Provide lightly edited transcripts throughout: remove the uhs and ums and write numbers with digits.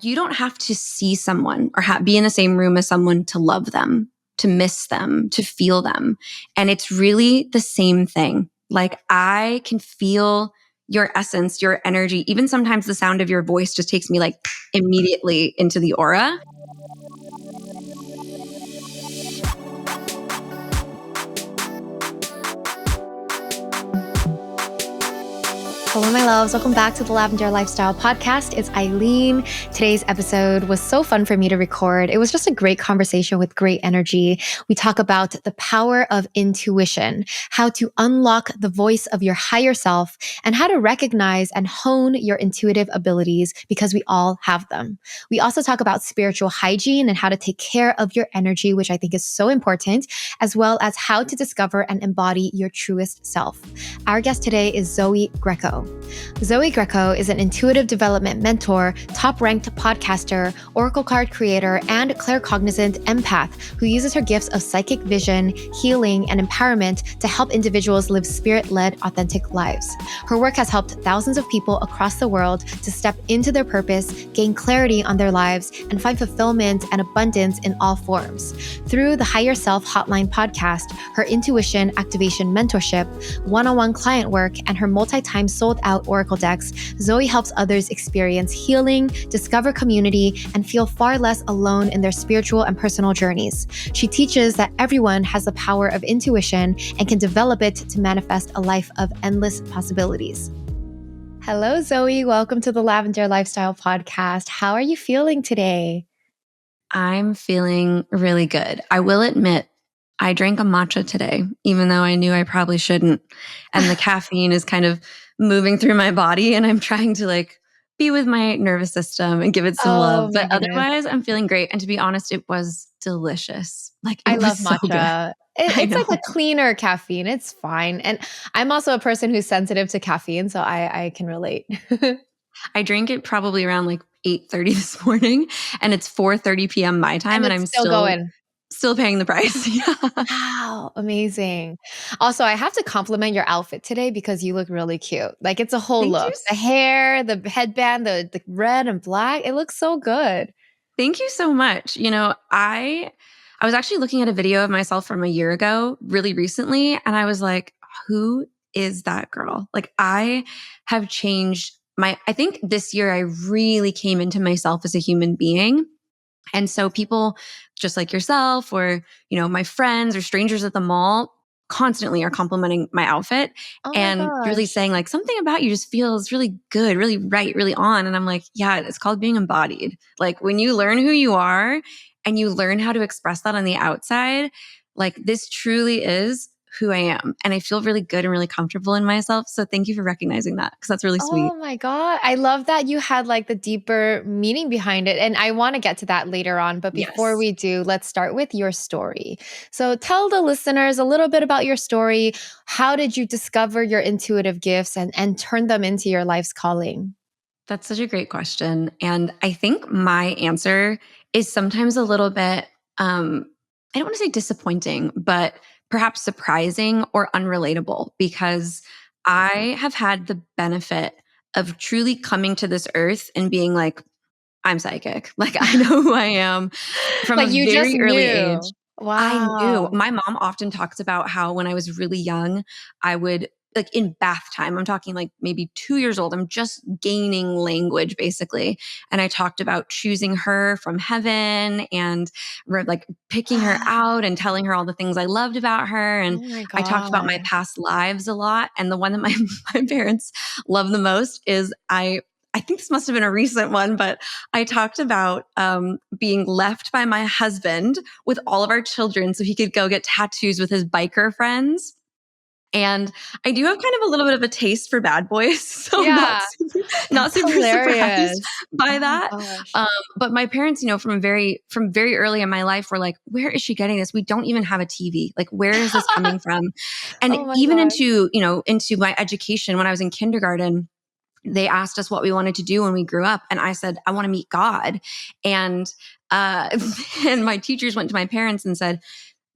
You don't have to see someone or be in the same room as someone to love them, to miss them, to feel them. And it's really the same thing. Like I can feel your essence, your energy. Even sometimes the sound of your voice just takes me like immediately into the aura. Hello, my loves. Welcome back to the Lavender Lifestyle Podcast. It's Eileen. Today's episode was so fun for me to record. It was just a great conversation with great energy. We talk about the power of intuition, how to unlock the voice of your higher self, and how to recognize and hone your intuitive abilities because we all have them. We also talk about spiritual hygiene and how to take care of your energy, which I think is so important, as well as how to discover and embody your truest self. Our guest today is Zoey Greco. Zoey Greco is an intuitive development mentor, top-ranked podcaster, oracle card creator, and claircognizant empath who uses her gifts of psychic vision, healing, and empowerment to help individuals live spirit-led, authentic lives. Her work has helped thousands of people across the world to step into their purpose, gain clarity on their lives, and find fulfillment and abundance in all forms. Through the Higher Self Hotline podcast, her intuition activation mentorship, one-on-one client work, and her multi-time sold-out oracle decks, Zoey helps others experience healing, discover community, and feel far less alone in their spiritual and personal journeys. She teaches that everyone has the power of intuition and can develop it to manifest a life of endless possibilities. Hello, Zoey. Welcome to the Lavender Lifestyle Podcast. How are you feeling today? I'm feeling really good. I will admit, I drank a matcha today, even though I knew I probably shouldn't. And the caffeine is kind of moving through my body and I'm trying to like be with my nervous system and give it some love. But otherwise, I'm feeling great. And to be honest, it was delicious. Like I love so matcha. It's like a cleaner caffeine. It's fine. And I'm also a person who's sensitive to caffeine, so I can relate. I drank it probably around like 8:30 this morning and it's 4:30 p.m. my time and I'm still going. Still paying the price. Yeah. Wow, amazing. Also, I have to compliment your outfit today because you look really cute. Like it's a whole Thank look. you. The hair, the headband, the red and black. It looks so good. Thank you so much. You know, I was actually looking at a video of myself from a year ago, really recently, and I was like, who is that girl? Like I have changed I think this year I really came into myself as a human being. And so people just like yourself or, you know, my friends or strangers at the mall constantly are complimenting my outfit Oh my and really gosh. saying like something about you just feels really good, really right, really on. And I'm like, yeah, it's called being embodied. Like when you learn who you are and you learn how to express that on the outside, like this truly is who I am. And I feel really good and really comfortable in myself. So thank you for recognizing that because that's really sweet. Oh my God. I love that you had like the deeper meaning behind it. And I want to get to that later on. But before Yes. we do, let's start with your story. So tell the listeners a little bit about your story. How did you discover your intuitive gifts and turn them into your life's calling? That's such a great question. And I think my answer is sometimes a little bit, I don't want to say disappointing, but perhaps surprising or unrelatable because I have had the benefit of truly coming to this earth and being like, I'm psychic. Like I know who I am from a Like you just very early age. knew. I knew. Wow. My mom often talks about how when I was really young, I would like in bath time, I'm talking like maybe 2 years old. I'm just gaining language basically. And I talked about choosing her from heaven and like picking her out and telling her all the things I loved about her. And Oh my I talked about my God. past lives a lot. And the one that my parents love the most is I think this must have been a recent one, but I talked about being left by my husband with all of our children so he could go get tattoos with his biker friends. And I do have kind of a little bit of a taste for bad boys, so Yeah. not That's super hilarious. surprised by Oh my that. gosh. But my parents, you know, from very early in my life, were like, "Where is she getting this? We don't even have a TV. Like, where is this coming from?" And Oh my even God. into my education when I was in kindergarten, they asked us what we wanted to do when we grew up. And I said, I want to meet God. And, and my teachers went to my parents and said,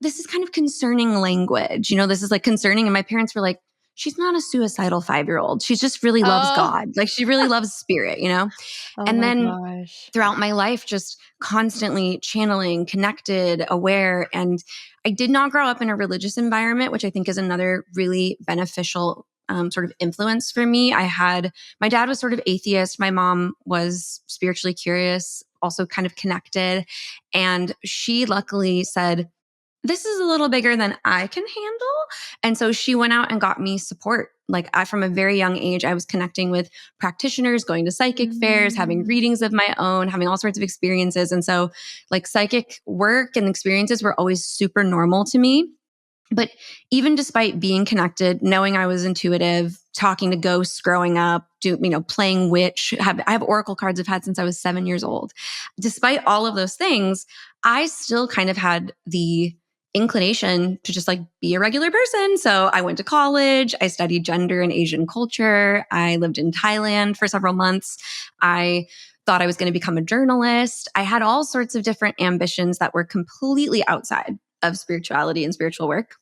this is kind of concerning language. You know, this is like concerning. And my parents were like, she's not a suicidal 5-year-old. She just really loves Oh, God. Like she really loves spirit, you know? oh And my then gosh. throughout my life, just constantly channeling, connected, aware. And I did not grow up in a religious environment, which I think is another really beneficial sort of influence for me. My dad was sort of atheist. My mom was spiritually curious, also kind of connected. And she luckily said, this is a little bigger than I can handle. And so she went out and got me support. Like from a very young age, I was connecting with practitioners, going to psychic fairs, having Mm. readings of my own, having all sorts of experiences. And so like psychic work and experiences were always super normal to me. But even despite being connected, knowing I was intuitive, talking to ghosts growing up, playing witch, I have oracle cards I've had since I was 7 years old. Despite all of those things, I still kind of had the inclination to just like be a regular person. So I went to college. I studied gender and Asian culture. I lived in Thailand for several months. I thought I was going to become a journalist. I had all sorts of different ambitions that were completely outside of spirituality and spiritual work.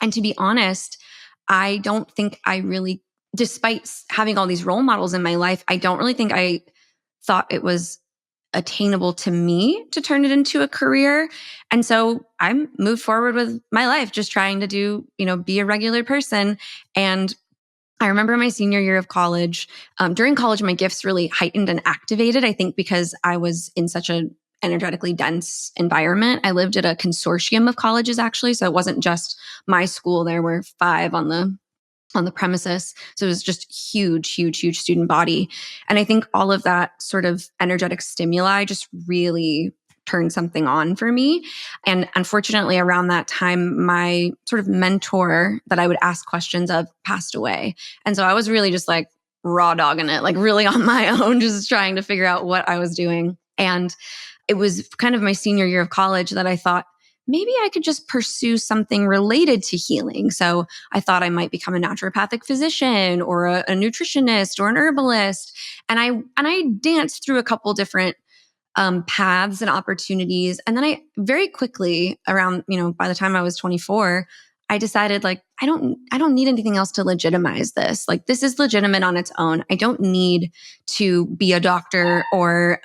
And to be honest, I don't think I really, despite having all these role models in my life, I don't really think I thought it was attainable to me to turn it into a career. And so I moved forward with my life, just trying to be a regular person. And I remember my senior year of college. During college, my gifts really heightened and activated, I think, because I was in such a energetically dense environment. I lived at a consortium of colleges, actually. So it wasn't just my school. There were 5 on the premises. So it was just huge, huge, huge student body. And I think all of that sort of energetic stimuli just really turned something on for me. And unfortunately, around that time, my sort of mentor that I would ask questions of passed away. And so I was really just like raw dogging it, like really on my own, just trying to figure out what I was doing. And it was kind of my senior year of college that I thought, maybe I could just pursue something related to healing. So I thought I might become a naturopathic physician or a nutritionist or an herbalist. And I danced through a couple different paths and opportunities. And then I very quickly around, by the time I was 24, I decided like, I don't need anything else to legitimize this. Like this is legitimate on its own. I don't need to be a doctor or,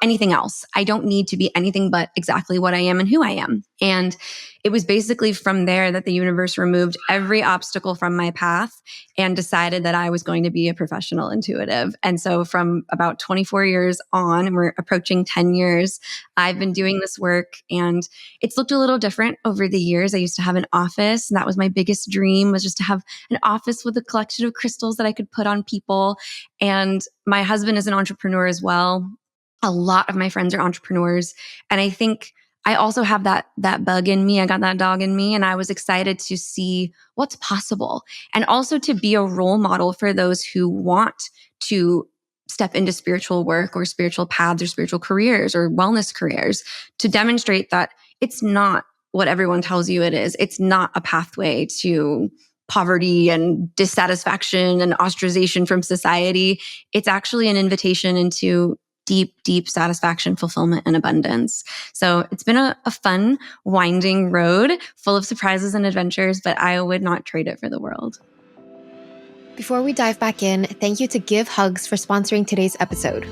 anything else. I don't need to be anything but exactly what I am and who I am. And it was basically from there that the universe removed every obstacle from my path and decided that I was going to be a professional intuitive. And so from about 24 years on, and we're approaching 10 years, I've been doing this work, and it's looked a little different over the years. I used to have an office, and that was my biggest dream, was just to have an office with a collection of crystals that I could put on people. And my husband is an entrepreneur as well. A lot of my friends are entrepreneurs. And I think I also have that bug in me. I got that dog in me, and I was excited to see what's possible, and also to be a role model for those who want to step into spiritual work or spiritual paths or spiritual careers or wellness careers, to demonstrate that it's not what everyone tells you it is. It's not a pathway to poverty and dissatisfaction and ostracization from society. It's actually an invitation into deep, deep satisfaction, fulfillment, and abundance. So it's been a fun, winding road full of surprises and adventures, but I would not trade it for the world. Before we dive back in, thank you to Give Hugs for sponsoring today's episode.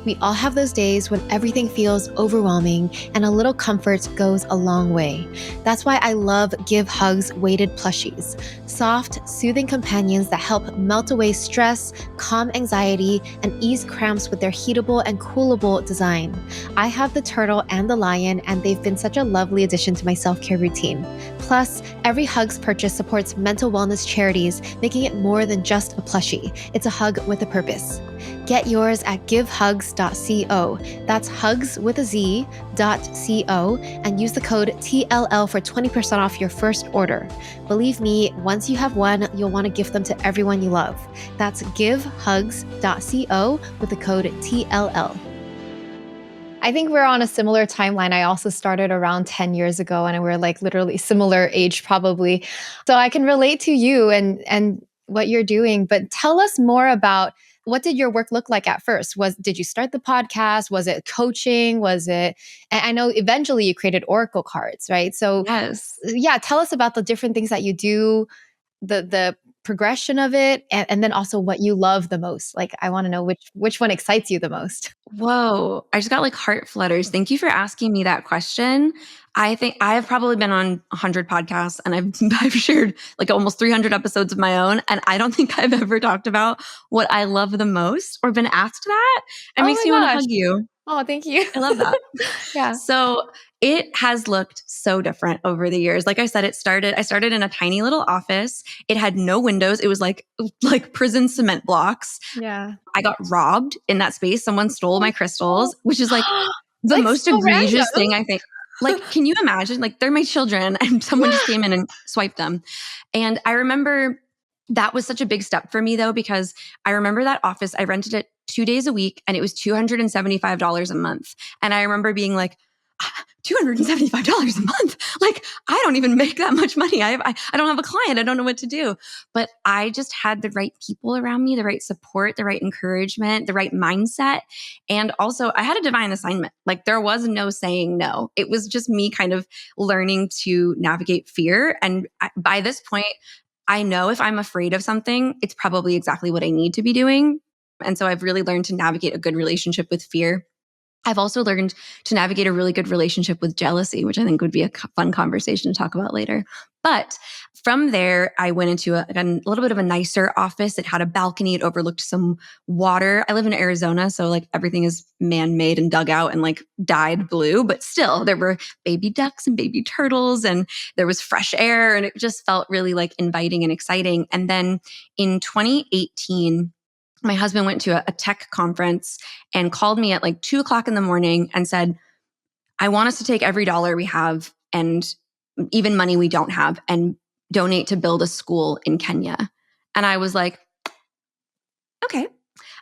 We all have those days when everything feels overwhelming and a little comfort goes a long way. That's why I love Give Hugs weighted plushies. Soft, soothing companions that help melt away stress, calm anxiety, and ease cramps with their heatable and coolable design. I have the turtle and the lion, and they've been such a lovely addition to my self-care routine. Plus, every Hugs purchase supports mental wellness charities, making it more than just a plushie. It's a hug with a purpose. Get yours at givehugs.co. That's hugs with a Z.co, and use the code TLL for 20% off your first order. Believe me, once you have one, you'll want to gift them to everyone you love. That's givehugs.co with the code TLL. I think we're on a similar timeline. I also started around 10 years ago, and we're like literally similar age probably. So I can relate to you and what you're doing, but tell us more about, what did your work look like at first? Did you start the podcast? Was it coaching? And I know eventually you created oracle cards, right? So Yes. yeah, tell us about the different things that you do. the progression of it, and then also what you love the most. Like, I want to know which one excites you the most. Whoa, I just got like heart flutters. Thank you for asking me that question. I think I have probably been on 100 podcasts and I've shared like almost 300 episodes of my own. And I don't think I've ever talked about what I love the most or been asked that. It Oh makes my me want to gosh. hug you. Oh, thank you. I love that. Yeah. So it has looked so different over the years. Like I said, I started in a tiny little office. It had no windows. It was like prison cement blocks. Yeah. I got robbed in that space. Someone stole my crystals, which is like the Like, most so egregious random. thing I think. Like, can you imagine? Like, they're my children and someone just Yeah. came in and swiped them. And I remember that was such a big step for me though, because I remember that office, I rented it 2 days a week and it was $275 a month. And I remember being like, $275 a month. Like, I don't even make that much money. I don't have a client. I don't know what to do. But I just had the right people around me, the right support, the right encouragement, the right mindset. And also, I had a divine assignment. Like, there was no saying no. It was just me kind of learning to navigate fear. And by this point, I know if I'm afraid of something, it's probably exactly what I need to be doing. And so I've really learned to navigate a good relationship with fear. I've also learned to navigate a really good relationship with jealousy, which I think would be a fun conversation to talk about later. But from there, I went into a little bit of a nicer office. It had a balcony. It overlooked some water. I live in Arizona, so like everything is man-made and dug out and like dyed blue, but still there were baby ducks and baby turtles and there was fresh air and it just felt really like inviting and exciting. And then in 2018, my husband went to a tech conference and called me at like 2 o'clock in the morning and said, I want us to take every dollar we have and even money we don't have and donate to build a school in Kenya. And I was like, okay,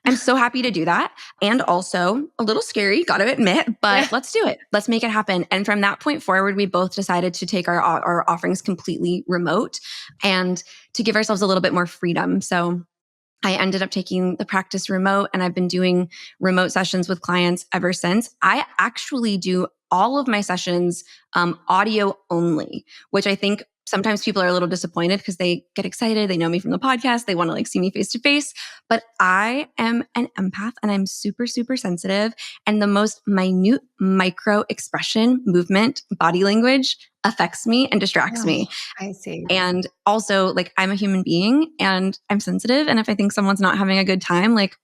I'm so happy to do that. And also a little scary, got to admit, but Yeah. let's do it. Let's make it happen. And from that point forward, we both decided to take our offerings completely remote and to give ourselves a little bit more freedom. So I ended up taking the practice remote and I've been doing remote sessions with clients ever since. I actually do all of my sessions audio only, which I think sometimes people are a little disappointed because they get excited. They know me from the podcast. They want to like see me face to face. But I am an empath and I'm super, super sensitive. And the most minute micro expression, movement, body language affects me and distracts Oh, me. I see. And also, like, I'm a human being and I'm sensitive. And if I think someone's not having a good time, like,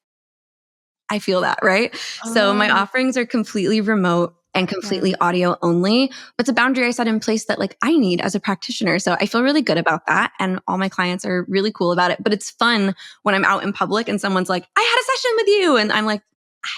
I feel that, right? So my Oh, offerings are completely remote and yeah. completely audio only. But it's a boundary I set in place that, like, I need as a practitioner. So I feel really good about that. And all my clients are really cool about it. But it's fun when I'm out in public and someone's like, I had a session with you. And I'm like,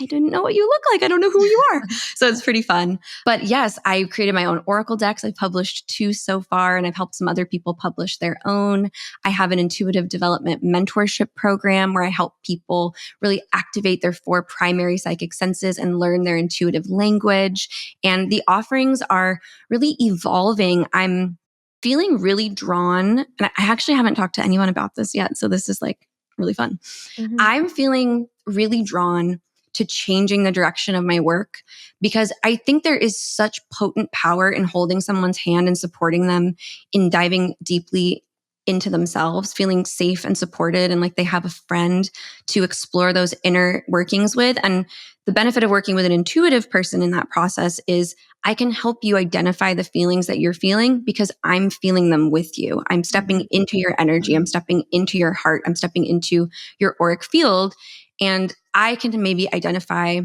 I didn't know what you look like. I don't know who you are. So it's pretty fun. But yes, I created my own Oracle decks. I've published 2 so far, and I've helped some other people publish their own. I have an intuitive development mentorship program where I help people really activate their 4 primary psychic senses and learn their intuitive language. And the offerings are really evolving. I'm feeling really drawn, and I actually haven't talked to anyone about this yet. So this is like really fun. Mhm. I'm feeling really drawn to changing the direction of my work because I think there is such potent power in holding someone's hand and supporting them in diving deeply into themselves, feeling safe and supported and like they have a friend to explore those inner workings with. And the benefit of working with an intuitive person in that process is I can help you identify the feelings that you're feeling because I'm feeling them with you. I'm stepping Mhm. into your energy. I'm stepping into your heart. I'm stepping into your auric field. And I can maybe identify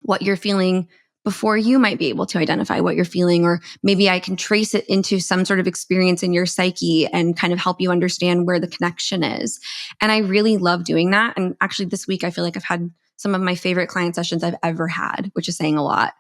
what you're feeling before you might be able to identify what you're feeling, or maybe I can trace it into some sort of experience in your psyche and kind of help you understand where the connection is. And I really love doing that. And actually, this week, I feel like I've had some of my favorite client sessions I've ever had, which is saying a lot.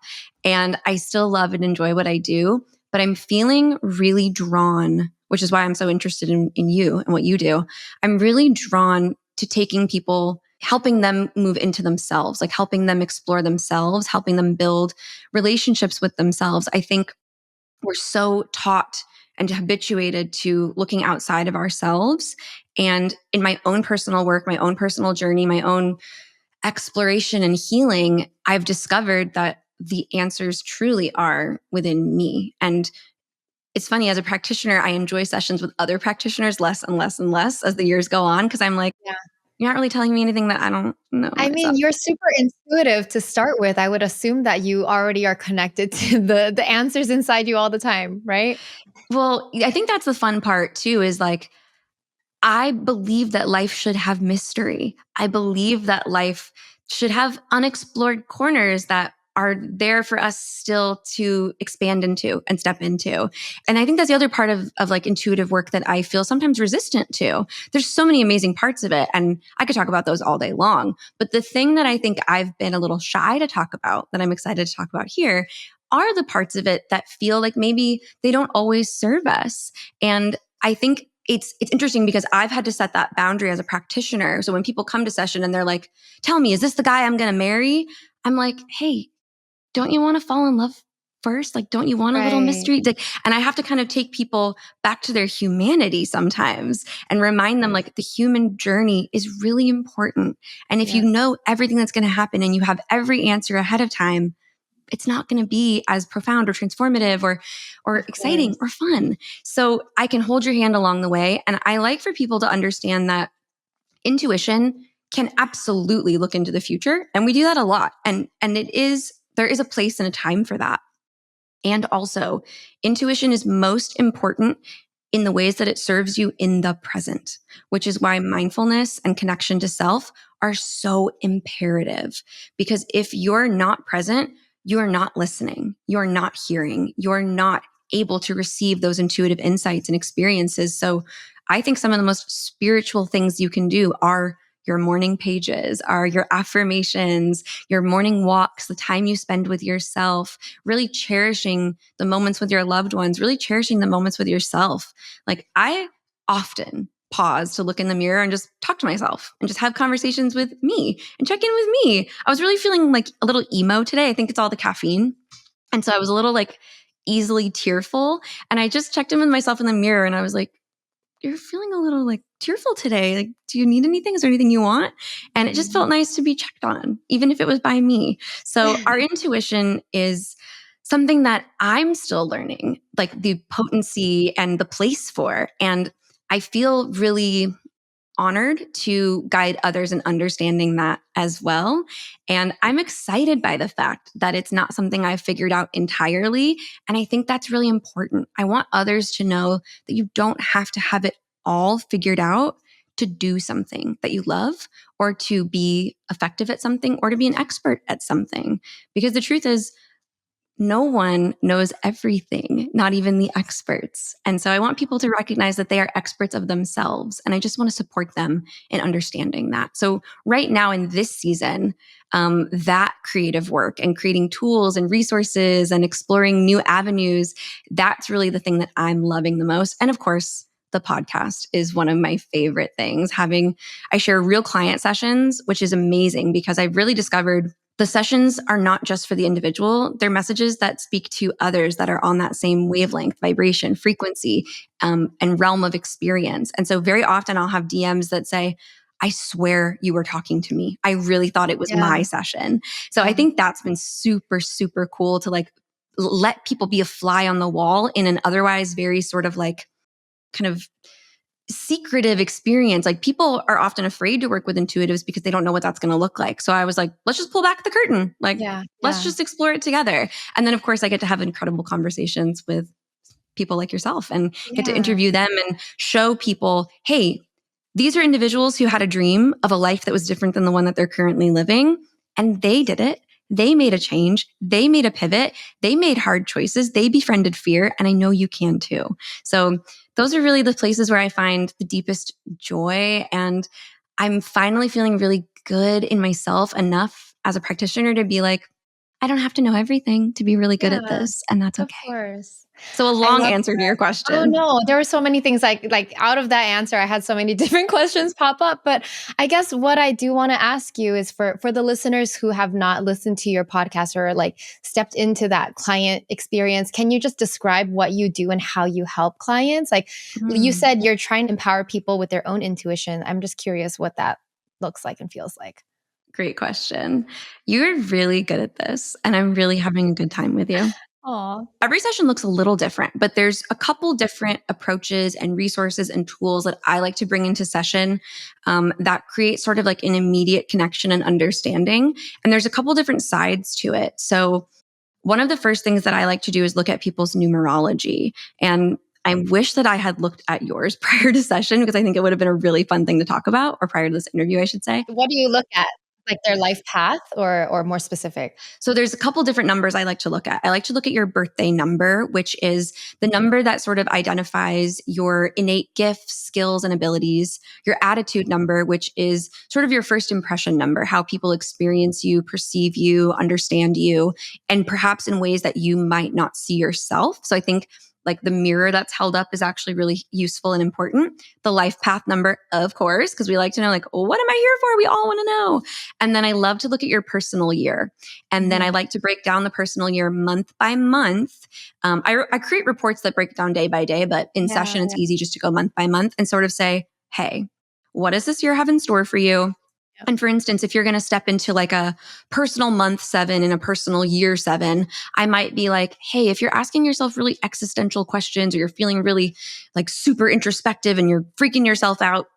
And I still love and enjoy what I do, but I'm feeling really drawn, which is why I'm so interested in you and what you do. I'm really drawn to taking people, helping them move into themselves, like helping them explore themselves, helping them build relationships with themselves. I think we're so taught and habituated to looking outside of ourselves. And in my own personal work, my own personal journey, my own exploration and healing, I've discovered that the answers truly are within me. And it's funny, as a practitioner, I enjoy sessions with other practitioners less and less and less as the years go on, because I'm like, Yeah. you're not really telling me anything that I don't know I mean, myself. you're super intuitive to start with. I would assume that you already are connected to the answers inside you all the time, right? Well, I think that's the fun part too, is like, I believe that life should have mystery. I believe that life should have unexplored corners that are there for us still to expand into and step into. And I think that's the other part of like intuitive work that I feel sometimes resistant to. There's so many amazing parts of it, and I could talk about those all day long. But the thing that I think I've been a little shy to talk about, that I'm excited to talk about here, are the parts of it that feel like maybe they don't always serve us. And I think it's interesting because I've had to set that boundary as a practitioner. So when people come to session and they're like, "Tell me, is this the guy I'm going to marry?" I'm like, "Hey, don't you want to fall in love first? Like, don't you want a little Right. mystery?" Like, and I have to kind of take people back to their humanity sometimes and remind them like the human journey is really important. And if you Yes. know everything that's going to happen and you have every answer ahead of time, it's not going to be as profound or transformative or Of exciting course. or fun. So I can hold your hand along the way. And I like for people to understand that intuition can absolutely look into the future. And we do that a lot. And there is a place and a time for that. And also, intuition is most important in the ways that it serves you in the present, which is why mindfulness and connection to self are so imperative. Because if you're not present, you're not listening, you're not hearing, you're not able to receive those intuitive insights and experiences. So I think some of the most spiritual things you can do are your morning pages, are your affirmations, your morning walks, the time you spend with yourself, really cherishing the moments with your loved ones, really cherishing the moments with yourself. Like, I often pause to look in the mirror and just talk to myself and just have conversations with me and check in with me. I was really feeling like a little emo today. I think it's all the caffeine. And so I was a little like easily tearful. And I just checked in with myself in the mirror and I was like, "You're feeling a little like tearful today. Like, do you need anything? Is there anything you want?" And it just felt Mhm. nice to be checked on, even if it was by me. So our intuition is something that I'm still learning, like the potency and the place for. And I feel really honored to guide others in understanding that as well. And I'm excited by the fact that it's not something I've figured out entirely. And I think that's really important. I want others to know that you don't have to have it all figured out to do something that you love or to be effective at something or to be an expert at something. Because the truth is, no one knows everything, not even the experts. And so I want people to recognize that they are experts of themselves. And I just want to support them in understanding that. So, right now in this season, that creative work and creating tools and resources and exploring new avenues, that's really the thing that I'm loving the most. And of course, the podcast is one of my favorite things. I share real client sessions, which is amazing because I've really discovered the sessions are not just for the individual. They're messages that speak to others that are on that same wavelength, vibration, frequency, and realm of experience. And so very often I'll have DMs that say, "I swear you were talking to me. I really thought it was Yeah. my session." So I Yeah. think that's been super, super cool to like let people be a fly on the wall in an otherwise very sort of like kind of secretive experience. Like, people are often afraid to work with intuitives because they don't know what that's going to look like. So I was like, let's just pull back the curtain. Like, Yeah. let's Yeah. just explore it together. And then of course I get to have incredible conversations with people like yourself and get to Yeah. interview them and show people, hey, these are individuals who had a dream of a life that was different than the one that they're currently living. And they did it. They made a change. They made a pivot. They made hard choices. They befriended fear. And I know you can too. So those are really the places where I find the deepest joy. And I'm finally feeling really good in myself enough as a practitioner to be like, I don't have to know everything to be really good at Yeah. this. And that's Of okay. course. So a I long love answer to your Oh question. no, there were so many things like out of that answer, I had so many different questions pop up. But I guess what I do want to ask you is for the listeners who have not listened to your podcast or like stepped into that client experience, can you just describe what you do and how you help clients? Like you Mm, said, you're trying to empower people with their own intuition. I'm just curious what that looks like and feels like. great question. You're really good at this, and I'm really having a good time with you. Aw. Every session looks a little different, but there's a couple different approaches and resources and tools that I like to bring into session that create sort of like an immediate connection and understanding. And there's a couple different sides to it. So one of the first things that I like to do is look at people's numerology. And I wish that I had looked at yours prior to session because I think it would have been a really fun thing to talk about, or prior to this interview, I should say. What do you look at? Like their life path or more specific? So there's a couple different numbers I like to look at. I like to look at your birthday number, which is the number that sort of identifies your innate gifts, skills, and abilities. Your attitude number, which is sort of your first impression number, how people experience you, perceive you, understand you, and perhaps in ways that you might not see yourself. So I think like the mirror that's held up is actually really useful and important. The life path number, of course, because we like to know like, oh, what am I here for? We all want to know. And then I love to look at your personal year. And then I like to break down the personal year month by month. I create reports that break down day by day, but in session, it's easy just to go month by month and sort of say, hey, what does this year have in store for you? And for instance, if you're going to step into like a personal month 7 and a personal year 7, I might be like, hey, if you're asking yourself really existential questions or you're feeling really like super introspective and you're freaking yourself out,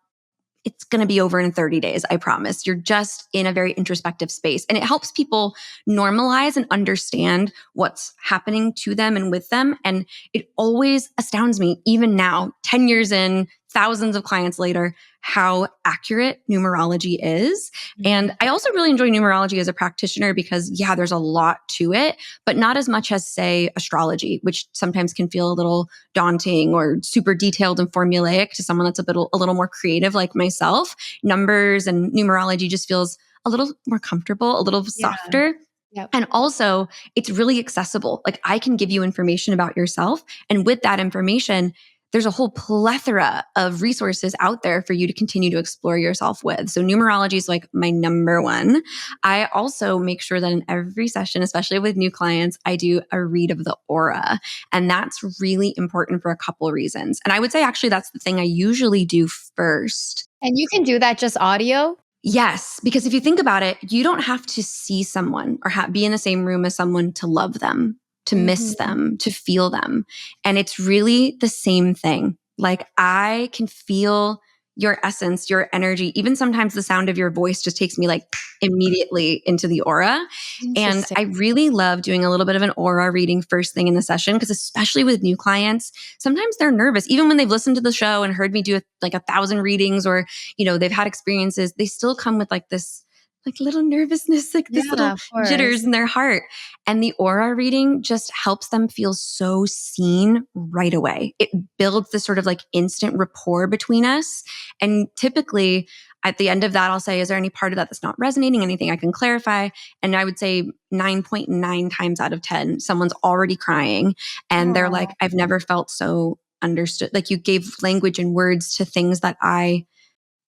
it's going to be over in 30 days. I promise. You're just in a very introspective space. And it helps people normalize and understand what's happening to them and with them. And it always astounds me, even now, 10 years in, thousands of clients later, how accurate numerology is. And I also really enjoy numerology as a practitioner because, yeah, there's a lot to it, but not as much as, say, astrology, which sometimes can feel a little daunting or super detailed and formulaic to someone that's a little more creative like myself. Numbers and numerology just feels a little more comfortable, a little softer. Yep. And also, it's really accessible. Like I can give you information about yourself. And with that information, there's a whole plethora of resources out there for you to continue to explore yourself with. So numerology is like my number one. I also make sure that in every session, especially with new clients, I do a read of the aura. And that's really important for a couple of reasons. And I would say actually that's the thing I usually do first. And you can do that just audio? Yes, because if you think about it, you don't have to see someone or be in the same room as someone to love them, to miss them, to feel them. And it's really the same thing. Like I can feel your essence, your energy. Even sometimes the sound of your voice just takes me like immediately into the aura. And I really love doing a little bit of an aura reading first thing in the session, because especially with new clients, sometimes they're nervous. Even when they've listened to the show and heard me do like 1,000 readings, or, you know, they've had experiences, they still come with like this like little nervousness, like this little jitters in their heart. And the aura reading just helps them feel so seen right away. It builds this sort of like instant rapport between us. And typically at the end of that, I'll say, is there any part of that that's not resonating? Anything I can clarify? And I would say 9.9 times out of 10, someone's already crying. And they're like, I've never felt so understood. Like you gave language and words to things that I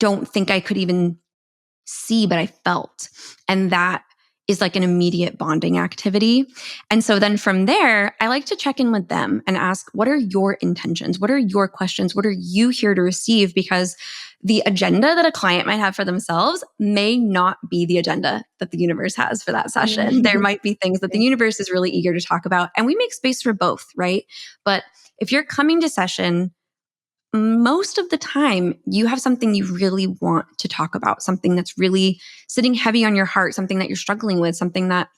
don't think I could even see, but I felt. And that is like an immediate bonding activity. And so then from there, I like to check in with them and ask, what are your intentions? What are your questions? What are you here to receive? Because the agenda that a client might have for themselves may not be the agenda that the universe has for that session. There might be things that the universe is really eager to talk about, and we make space for both, right? But if you're coming to session, most of the time you have something you really want to talk about, something that's really sitting heavy on your heart, something that you're struggling with, something that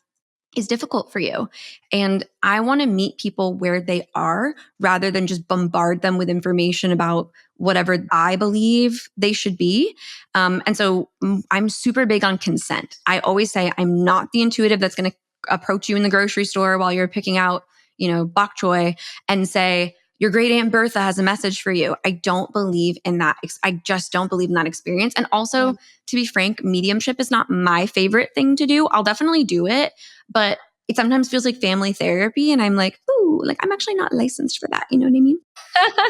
is difficult for you. And I want to meet people where they are rather than just bombard them with information about whatever I believe they should be. And so I'm super big on consent. I always say I'm not the intuitive that's going to approach you in the grocery store while you're picking out, bok choy and say, your great Aunt Bertha has a message for you. I don't believe in that. I just don't believe in that experience. And also, to be frank, mediumship is not my favorite thing to do. I'll definitely do it, but it sometimes feels like family therapy. And I'm like, ooh, like I'm actually not licensed for that. You know what I mean?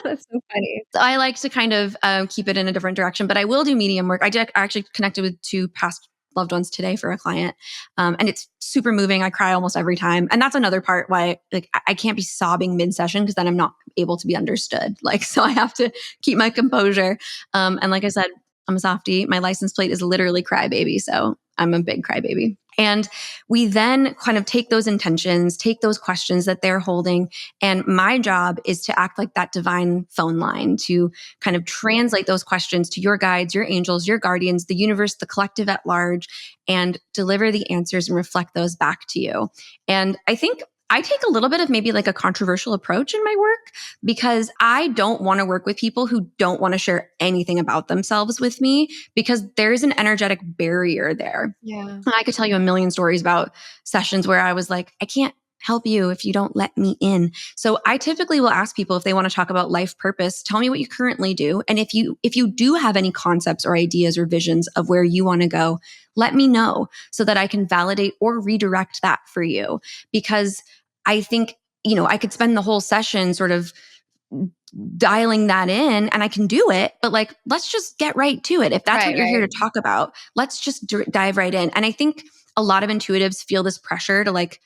That's so funny. So I like to kind of keep it in a different direction, but I will do medium work. I actually connected with 2 past loved ones today for a client. And it's super moving. I cry almost every time. And that's another part why like I can't be sobbing mid-session, because then I'm not able to be understood. Like, so I have to keep my composure. And like I said, I'm a softie. My license plate is literally crybaby. So I'm a big crybaby. And we then kind of take those intentions, take those questions that they're holding. And my job is to act like that divine phone line to kind of translate those questions to your guides, your angels, your guardians, the universe, the collective at large, and deliver the answers and reflect those back to you. And I think I take a little bit of maybe like a controversial approach in my work because I don't want to work with people who don't want to share anything about themselves with me because there's an energetic barrier there. Yeah. I could tell you a million stories about sessions where I was like, I can't help you if you don't let me in. So I typically will ask people if they want to talk about life purpose, tell me what you currently do. And if you do have any concepts or ideas or visions of where you want to go, let me know so that I can validate or redirect that for you. Because I think, I could spend the whole session sort of dialing that in and I can do it, but like, let's just get right to it. If that's what you're here to talk about, let's just dive right in. And I think a lot of intuitives feel this pressure to like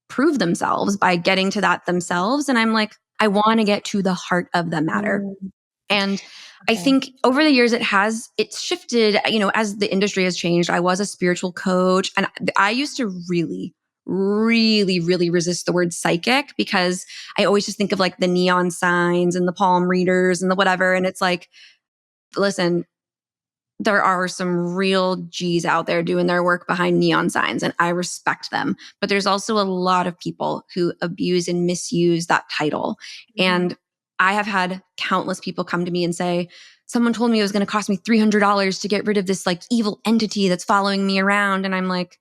prove themselves by getting to that themselves. And I'm like, I want to get to the heart of the matter. And I think over the years it's shifted, as the industry has changed. I was a spiritual coach and I used to really, really, really resist the word psychic because I always just think of like the neon signs and the palm readers and the whatever. And it's like, listen, there are some real G's out there doing their work behind neon signs and I respect them. But there's also a lot of people who abuse and misuse that title. And I have had countless people come to me and say, someone told me it was going to cost me $300 to get rid of this like evil entity that's following me around. And I'm like,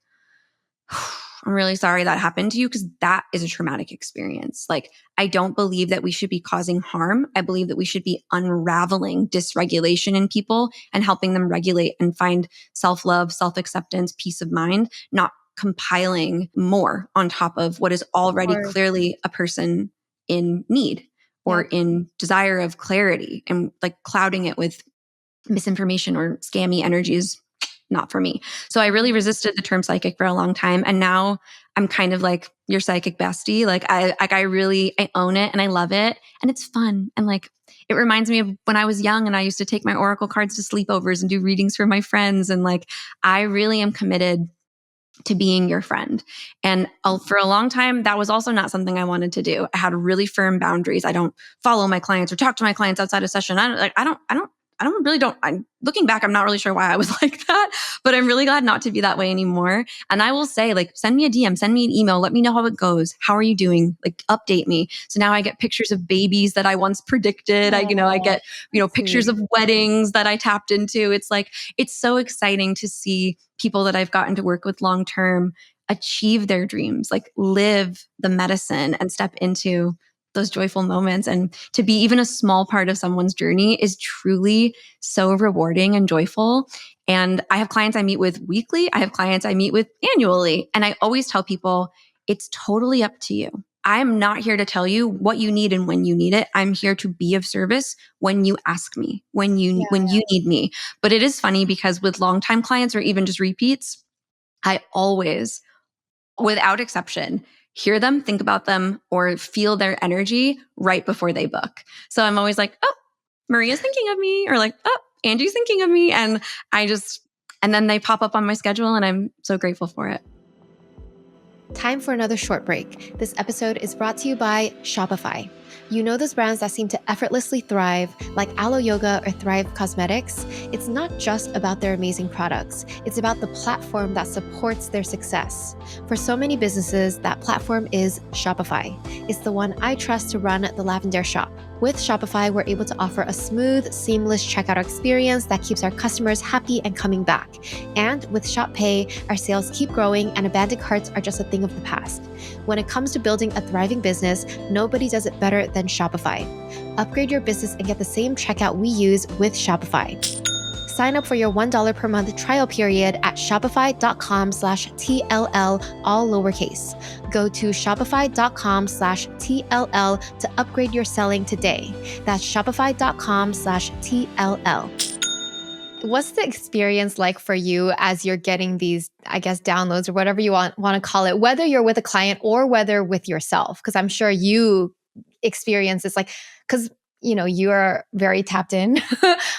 I'm really sorry that happened to you because that is a traumatic experience. Like, I don't believe that we should be causing harm. I believe that we should be unraveling dysregulation in people and helping them regulate and find self-love, self-acceptance, peace of mind, not compiling more on top of what is already clearly a person in need or in desire of clarity and like clouding it with misinformation or scammy energies. Not for me. So I really resisted the term psychic for a long time. And now I'm kind of like your psychic bestie. Like I own it and I love it and it's fun. And like, it reminds me of when I was young and I used to take my oracle cards to sleepovers and do readings for my friends. And like, I really am committed to being your friend. And for a long time, that was also not something I wanted to do. I had really firm boundaries. I don't follow my clients or talk to my clients outside of session. I'm looking back, I'm not really sure why I was like that, but I'm really glad not to be that way anymore. And I will say, like, send me a DM, send me an email, let me know how it goes. How are you doing? Like, update me. So now I get pictures of babies that I once predicted. I get, pictures of weddings that I tapped into. It's like, it's so exciting to see people that I've gotten to work with long-term achieve their dreams, like live the medicine and step into those joyful moments. And to be even a small part of someone's journey is truly so rewarding and joyful. And I have clients I meet with weekly. I have clients I meet with annually. And I always tell people, it's totally up to you. I'm not here to tell you what you need and when you need it. I'm here to be of service when you ask me, when you need me. But it is funny because with longtime clients or even just repeats, I always, without exception, hear them, think about them, or feel their energy right before they book. So I'm always like, oh, Maria's thinking of me, or like, oh, Angie's thinking of me. And and then they pop up on my schedule and I'm so grateful for it. Time for another short break. This episode is brought to you by Shopify. You know those brands that seem to effortlessly thrive, like Alo Yoga or Thrive Cosmetics? It's not just about their amazing products. It's about the platform that supports their success. For so many businesses, that platform is Shopify. It's the one I trust to run the Lavender shop. With Shopify, we're able to offer a smooth, seamless checkout experience that keeps our customers happy and coming back. And with Shop Pay, our sales keep growing and abandoned carts are just a thing of the past. When it comes to building a thriving business, nobody does it better than Shopify. Upgrade your business and get the same checkout we use with Shopify. Sign up for your $1 per month trial period at shopify.com/TLL, all lowercase. Go to shopify.com/TLL to upgrade your selling today. That's shopify.com/TLL. What's the experience like for you as you're getting these, I guess, downloads or whatever you want to call it, whether you're with a client or whether with yourself? Because I'm sure you experience this, like, because you're very tapped in.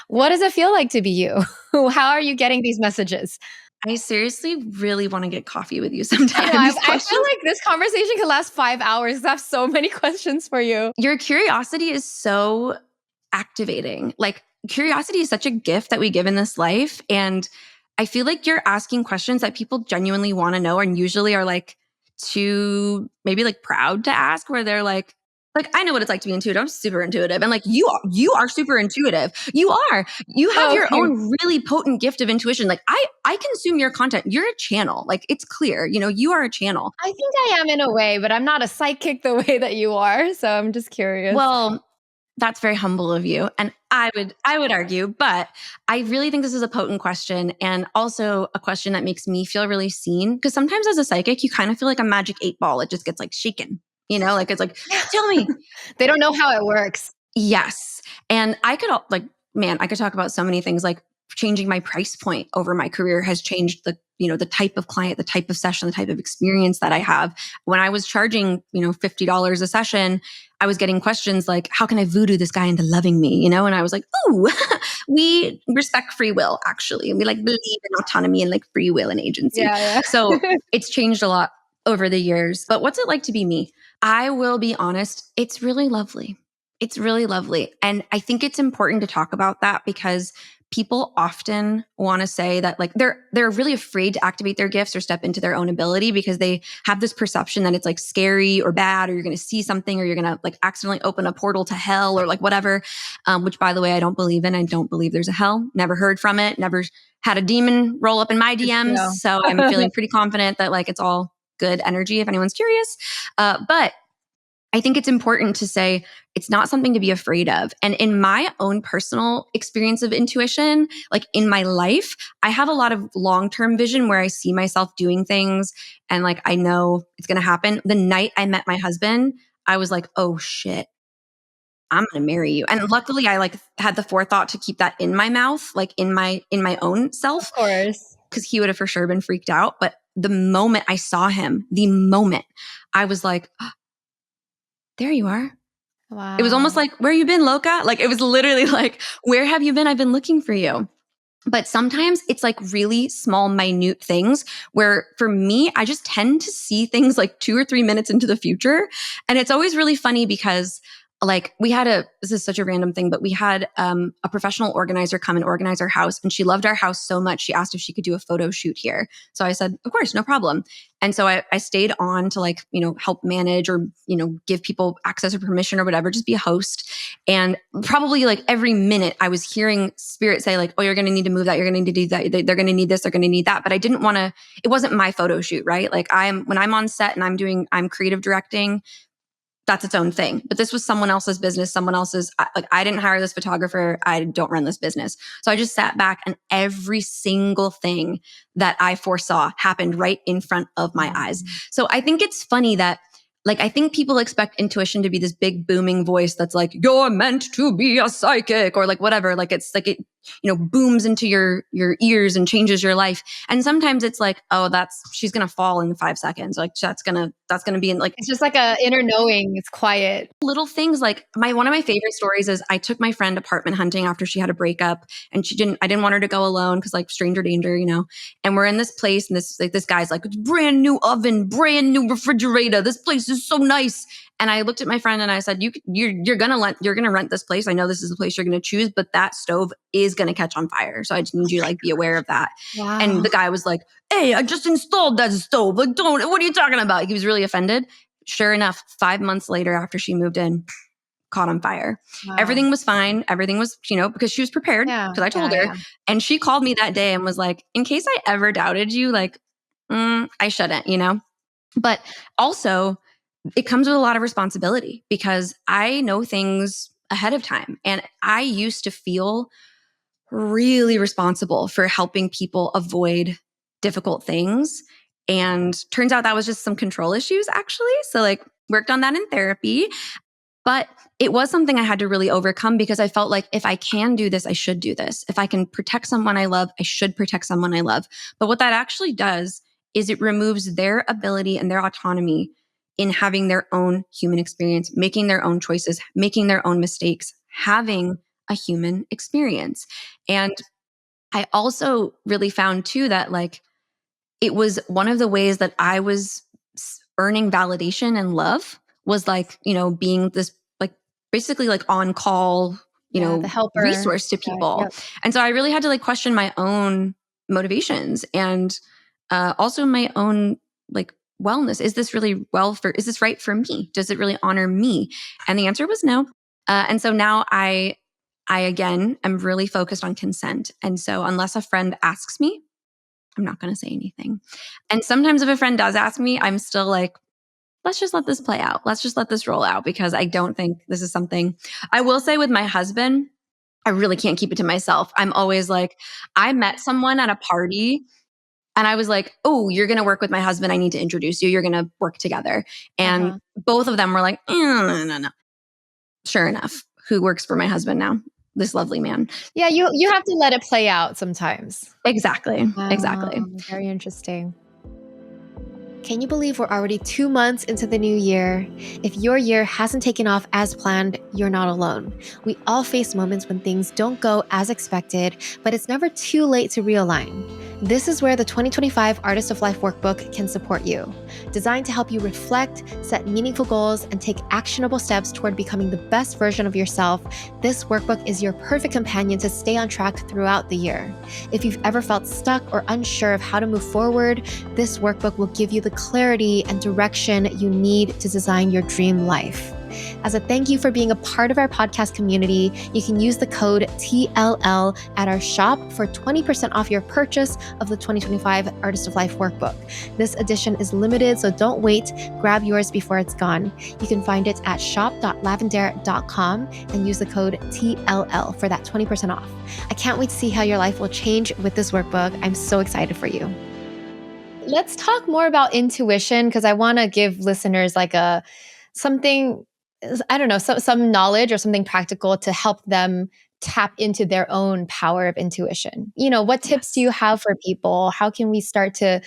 What does it feel like to be you? How are you getting these messages? I seriously really want to get coffee with you I know. sometime. These I feel questions. like this conversation could last 5 hours 'cause I have so many questions for you. Your curiosity is so activating. Like, curiosity is such a gift that we give in this life. And I feel like you're asking questions that people genuinely want to know and usually are like too maybe like proud to ask, where they're like, I know what it's like to be intuitive. I'm super intuitive. And like you are super intuitive. You are. You have Oh, your okay. own really potent gift of intuition. Like I consume your content. You're a channel. Like, it's clear, you are a channel. I think I am in a way, but I'm not a psychic the way that you are. So I'm just curious. Well, that's very humble of you. And I would argue, but I really think this is a potent question, and also a question that makes me feel really seen. Because sometimes as a psychic, you kind of feel like a magic 8 ball. It just gets like shaken. Like it's like, tell me. They don't know how it works. Yes. And I could talk about so many things, like changing my price point over my career has changed the type of client, the type of session, the type of experience that I have. When I was charging, $50 a session, I was getting questions like, how can I voodoo this guy into loving me? And I was like, ooh, we respect free will, actually. And we like believe in autonomy and like free will and agency. Yeah, So yeah. it's changed a lot over the years. But what's it like to be me? I will be honest, it's really lovely. It's really lovely. And I think it's important to talk about that because people often want to say that like they're really afraid to activate their gifts or step into their own ability because they have this perception that it's like scary or bad, or you're going to see something, or you're going to like accidentally open a portal to hell or like whatever, which by the way, I don't believe in. I don't believe there's a hell. Never heard from it. Never had a demon roll up in my Good to DMs. know. So I'm feeling pretty confident that like it's all good energy if anyone's curious. But I think it's important to say it's not something to be afraid of. And in my own personal experience of intuition, like in my life, I have a lot of long-term vision where I see myself doing things and like I know it's going to happen. The night I met my husband, I was like, oh shit, I'm going to marry you. And luckily I like had the forethought to keep that in my mouth, like in my own Of self, course. because he would have for sure been freaked out. But the moment I saw him, I was like, there you are. It was almost Wow. like, where you been, loca? Like, it was literally like, where have you been? I've been looking for you. But sometimes it's like really small, minute things where for me, I just tend to see things like 2 or 3 minutes into the future. And it's always really funny because like this is such a random thing, but we had a professional organizer come and organize our house. And she loved our house so much. She asked if she could do a photo shoot here. So I said, of course, no problem. And so I stayed on to like, help manage or, give people access or permission or whatever, just be a host. And probably like every minute I was hearing spirit say like, oh, you're going to need to move that. You're going to need to do that. They're going to need this. They're going to need that. But I didn't want to, it wasn't my photo shoot, right? Like when I'm on set and I'm creative directing, that's its own thing. But this was someone else's business, someone else's, like I didn't hire this photographer. I don't run this business. So I just sat back and every single thing that I foresaw happened right in front of my eyes. So I think it's funny that like, I think people expect intuition to be this big booming voice that's like, you're meant to be a psychic or like whatever. Like it's like it, booms into your ears and changes your life. And sometimes it's like, oh, she's going to fall in 5 seconds. Like that's going to be in like, It's just like a inner knowing. It's quiet. little things. Like one of my favorite stories is I took my friend apartment hunting after she had a breakup and I didn't want her to go alone because like stranger danger, and we're in this place and this guy's like, it's brand new oven, brand new refrigerator. This place is so nice. And I looked at my friend and I said, you're going to rent this place. I know this is the place you're going to choose, but that stove is going to catch on fire. So I just need you to like be aware of that. Wow. And the guy was like, hey, I just installed that stove. Like, what are you talking about? He was really offended. Sure enough, 5 months later after she moved in, caught on fire. Wow. Everything was fine. Everything was, because she was prepared because I told her. And she called me that day and was like, in case I ever doubted you, like, I shouldn't, But also it comes with a lot of responsibility because I know things ahead of time. And I used to feel really responsible for helping people avoid difficult things. And turns out that was just some control issues, actually. So, like, worked on that in therapy. But it was something I had to really overcome because I felt like if I can do this, I should do this. If I can protect someone I love, I should protect someone I love. But what that actually does is it removes their ability and their autonomy in having their own human experience, making their own choices, making their own mistakes, having a human experience. And I also really found too that like it was one of the ways that I was earning validation and love was like, being this like basically like on call, Yeah, the helper. resource to Yeah, people. yep. And so I really had to like question my own motivations and also my own like wellness. Is this really is this right for me? Does it really honor me? And the answer was no. And so now I again am really focused on consent. And so unless a friend asks me, I'm not going to say anything. And sometimes if a friend does ask me, I'm still like, let's just let this play out. Let's just let this roll out because I don't think this is something I will say with my husband. I really can't keep it to myself. I'm always like, I met someone at a party and I was like, oh, you're going to work with my husband. I need to introduce you. You're going to work together. And Uh-huh. both of them were like, no. Sure enough, who works for my husband now? This lovely man. Yeah, you have to let it play out sometimes. Exactly. Exactly. Very interesting. Can you believe we're already 2 months into the new year? If your year hasn't taken off as planned, you're not alone. We all face moments when things don't go as expected, but it's never too late to realign. This is where the 2025 Artist of Life Workbook can support you. Designed to help you reflect, set meaningful goals, and take actionable steps toward becoming the best version of yourself, this workbook is your perfect companion to stay on track throughout the year. If you've ever felt stuck or unsure of how to move forward, this workbook will give you the clarity and direction you need to design your dream life. As a thank you for being a part of our podcast community, you can use the code TLL at our shop for 20% off your purchase of the 2025 Artist of Life Workbook. This edition is limited, so don't wait. Grab yours before it's gone. You can find it at shop.lavender.com and use the code TLL for that 20% off. I can't wait to see how your life will change with this workbook. I'm so excited for you. Let's talk more about intuition because I want to give listeners like something, I don't know, some knowledge or something practical to help them tap into their own power of intuition. What tips do you have for people? How can we start to,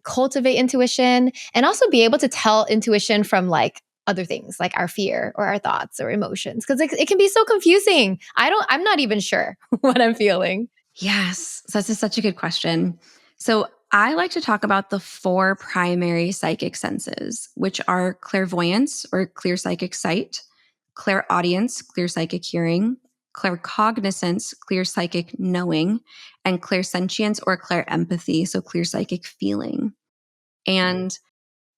cultivate intuition and also be able to tell intuition from like other things like our fear or our thoughts or emotions? Because it can be so confusing. I'm not even sure what I'm feeling. Yes. So this is such a good question. So I like to talk about the 4 primary psychic senses, which are clairvoyance or clear psychic sight, clairaudience, clear psychic hearing, claircognizance, clear psychic knowing, and clairsentience or clairempathy, so clear psychic feeling. And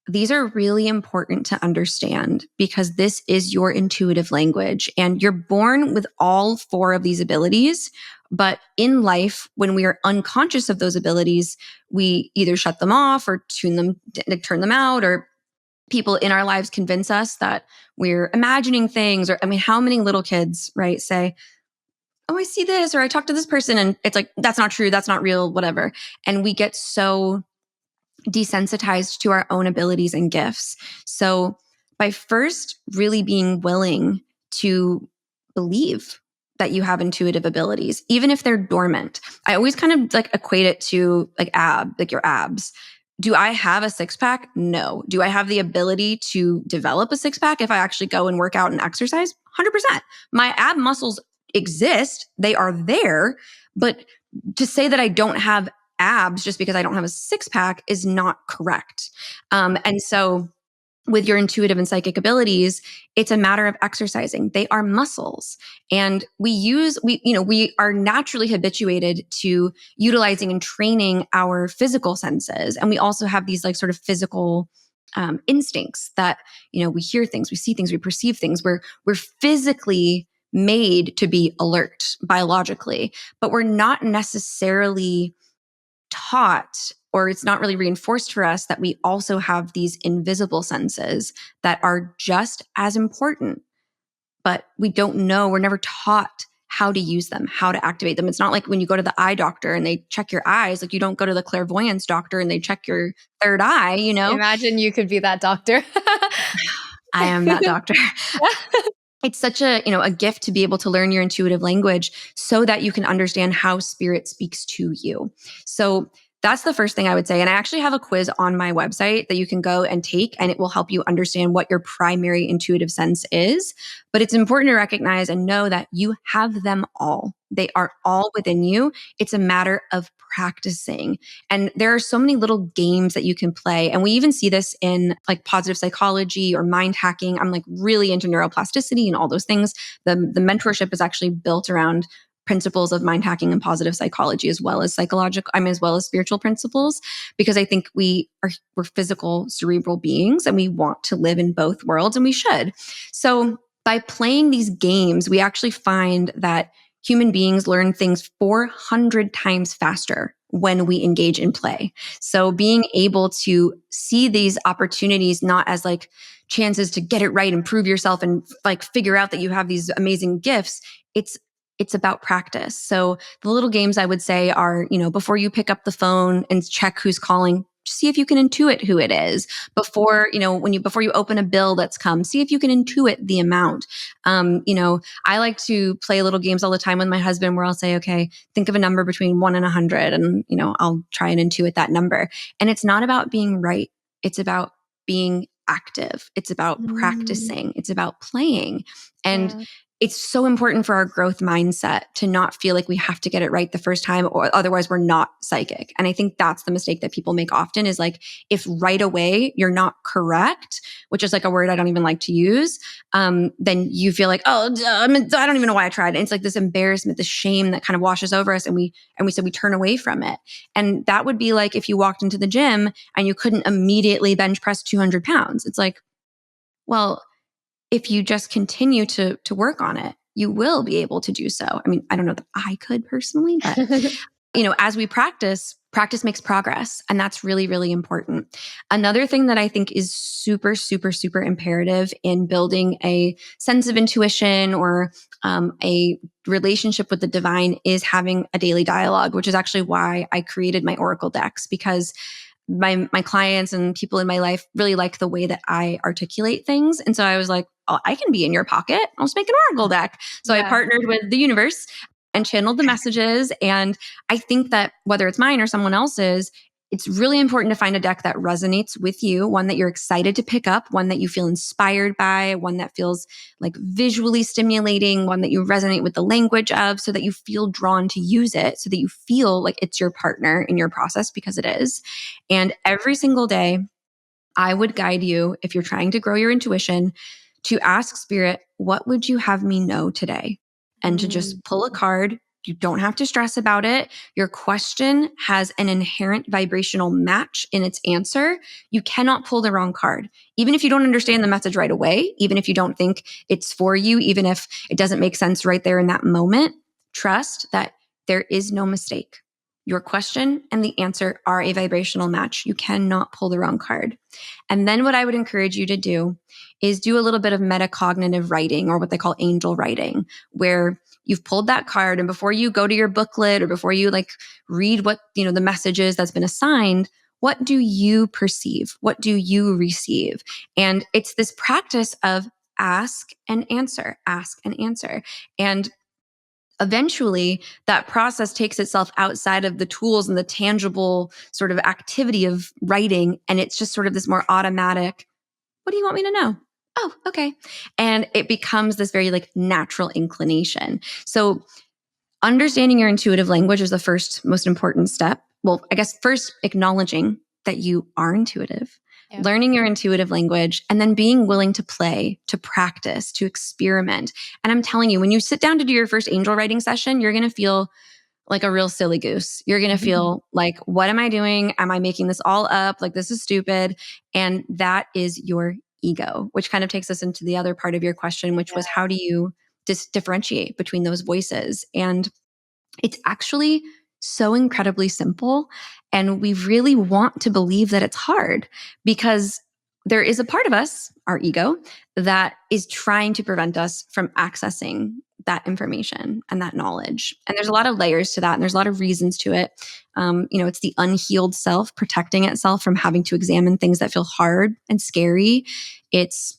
these are really important to understand because this is your intuitive language and you're born with all 4 of these abilities. But in life, when we are unconscious of those abilities, we either shut them off or turn them out, or people in our lives convince us that we're imagining things. Or, I mean, how many little kids, right, say, oh, I see this, or I talked to this person and it's like, that's not true. That's not real, whatever. And we get so desensitized to our own abilities and gifts. So by first really being willing to believe that you have intuitive abilities, even if they're dormant, I always kind of like equate it to like your abs. Do I have a 6-pack? No. Do I have the ability to develop a 6-pack if I actually go and work out and exercise? 100%. My ab muscles exist. They are there. But to say that I don't have abs just because I don't have a 6-pack is not correct. And so with your intuitive and psychic abilities, it's a matter of exercising. They are muscles. And we are naturally habituated to utilizing and training our physical senses. And we also have these like sort of physical instincts that, we hear things, we see things, we perceive things. We're physically made to be alert biologically, but we're not necessarily taught, or it's not really reinforced for us, that we also have these invisible senses that are just as important, but we don't know. We're never taught how to use them, how to activate them. It's not like when you go to the eye doctor and they check your eyes, like you don't go to the clairvoyance doctor and they check your third eye, Imagine you could be that doctor. I am that doctor. It's such a gift to be able to learn your intuitive language so that you can understand how spirit speaks to you. So that's the first thing I would say. And I actually have a quiz on my website that you can go and take, and it will help you understand what your primary intuitive sense is. But it's important to recognize and know that you have them all. They are all within you. It's a matter of practicing. And there are so many little games that you can play. And we even see this in like positive psychology or mind hacking. I'm like really into neuroplasticity and all those things. The mentorship is actually built around principles of mind hacking and positive psychology, as well as psychological, as well as spiritual principles, because I think we're physical, cerebral beings and we want to live in both worlds, and we should. So by playing these games, we actually find that human beings learn things 400 times faster when we engage in play. So being able to see these opportunities not as like chances to get it right and prove yourself and like figure out that you have these amazing gifts, it's about practice. So the little games I would say are, before you pick up the phone and check who's calling, see if you can intuit who it is. Before you open a bill that's come, see if you can intuit the amount. I like to play little games all the time with my husband where I'll say, okay, think of a number between 1 and 100, and I'll try and intuit that number. And it's not about being right. It's about being active. It's about practicing. It's about playing. And it's so important for our growth mindset to not feel like we have to get it right the first time, or otherwise we're not psychic. And I think that's the mistake that people make often, is like, if right away you're not correct, which is like a word I don't even like to use, then you feel like, oh, I don't even know why I tried. And it's like this embarrassment, this shame that kind of washes over us, and we turn away from it. And that would be like if you walked into the gym and you couldn't immediately bench press 200 pounds. It's like, well, if you just continue to work on it, you will be able to do so. I mean, I don't know that I could personally, but as we practice makes progress. And that's really, really important. Another thing that I think is super, super, super imperative in building a sense of intuition or a relationship with the divine is having a daily dialogue, which is actually why I created my Oracle decks, because my clients and people in my life really like the way that I articulate things. And so I was like, oh, I can be in your pocket. I'll just make an Oracle deck. So I partnered with the universe and channeled the messages. And I think that whether it's mine or someone else's, it's really important to find a deck that resonates with you, one that you're excited to pick up, one that you feel inspired by, one that feels like visually stimulating, one that you resonate with the language of, so that you feel drawn to use it, so that you feel like it's your partner in your process, because it is. And every single day, I would guide you, if you're trying to grow your intuition, to ask Spirit, what would you have me know today? And to just pull a card. You don't have to stress about it. Your question has an inherent vibrational match in its answer. You cannot pull the wrong card. Even if you don't understand the message right away, even if you don't think it's for you, even if it doesn't make sense right there in that moment, trust that there is no mistake. Your question and the answer are a vibrational match. You cannot pull the wrong card. And then what I would encourage you to do is do a little bit of metacognitive writing, or what they call angel writing, where you've pulled that card, and before you go to your booklet or before you like read what, the message is that's been assigned, what do you perceive? What do you receive? And it's this practice of ask and answer, ask and answer. And eventually that process takes itself outside of the tools and the tangible sort of activity of writing. And it's just sort of this more automatic, what do you want me to know? Oh, okay. And it becomes this very like natural inclination. So understanding your intuitive language is the first most important step. Well, I guess first acknowledging that you are intuitive, learning your intuitive language, and then being willing to play, to practice, to experiment. And I'm telling you, when you sit down to do your first angel writing session, you're going to feel like a real silly goose. You're going to feel like, what am I doing? Am I making this all up? Like, this is stupid. And that is your ego, which kind of takes us into the other part of your question, which was, how do you differentiate between those voices? And it's actually so incredibly simple. And we really want to believe that it's hard, because there is a part of us, our ego, that is trying to prevent us from accessing that information and that knowledge. And there's a lot of layers to that, and there's a lot of reasons to it. It's the unhealed self protecting itself from having to examine things that feel hard and scary. It's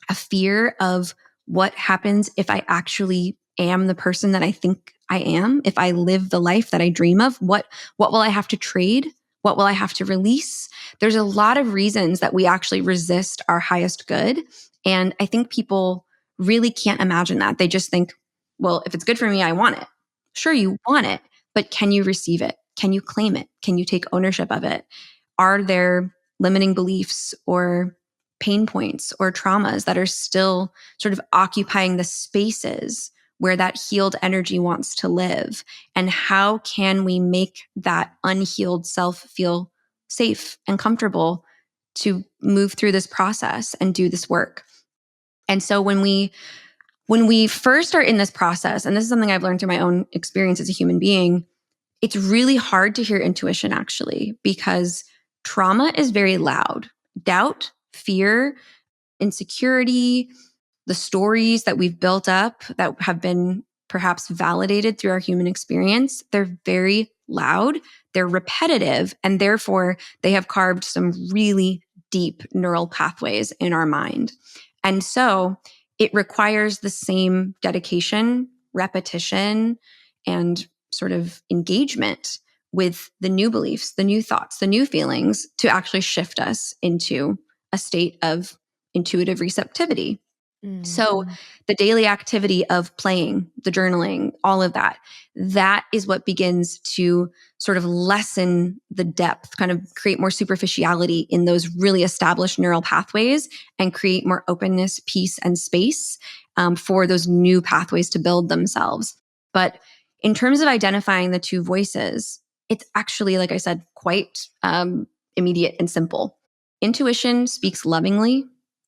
a fear of what happens if I actually am the person that I think I am. If I live the life that I dream of, what will I have to trade? What will I have to release? There's a lot of reasons that we actually resist our highest good. And I think people really can't imagine that. They just think, well, if it's good for me, I want it. Sure, you want it, but can you receive it? Can you claim it? Can you take ownership of it? Are there limiting beliefs or pain points or traumas that are still sort of occupying the spaces where that healed energy wants to live? And how can we make that unhealed self feel safe and comfortable to move through this process and do this work? And so when we first are in this process, and this is something I've learned through my own experience as a human being, it's really hard to hear intuition actually, because trauma is very loud. Doubt, fear, insecurity, the stories that we've built up that have been perhaps validated through our human experience, they're very loud, they're repetitive, and therefore they have carved some really deep neural pathways in our mind. And so it requires the same dedication, repetition, and sort of engagement with the new beliefs, the new thoughts, the new feelings to actually shift us into a state of intuitive receptivity. So the daily activity of playing, the journaling, all of that, that is what begins to sort of lessen the depth, kind of create more superficiality in those really established neural pathways and create more openness, peace, and space for those new pathways to build themselves. But in terms of identifying the two voices, it's actually, like I said, quite immediate and simple. Intuition speaks lovingly,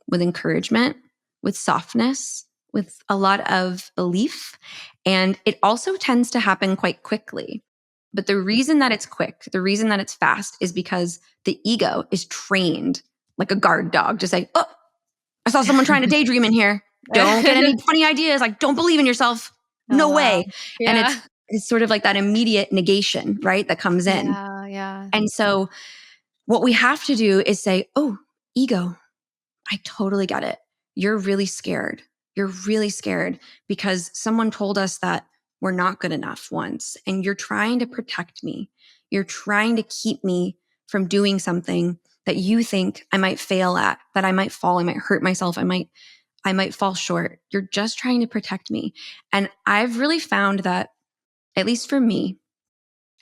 with encouragement, with softness, with a lot of belief. And it also tends to happen quite quickly. But the reason that it's quick, the reason that it's fast is because the ego is trained like a guard dog to say, oh, I saw someone trying to daydream in here. Don't get any funny ideas. Like, don't believe in yourself. No way. Yeah. And it's sort of like that immediate negation, right? That comes in. Yeah. And so what we have to do is say, oh, ego, I totally get it. You're really scared. You're really scared because someone told us that we're not good enough once, and you're trying to protect me. You're trying to keep me from doing something that you think I might fail at, that I might fall, I might hurt myself, I might fall short. You're just trying to protect me. And I've really found that, at least for me,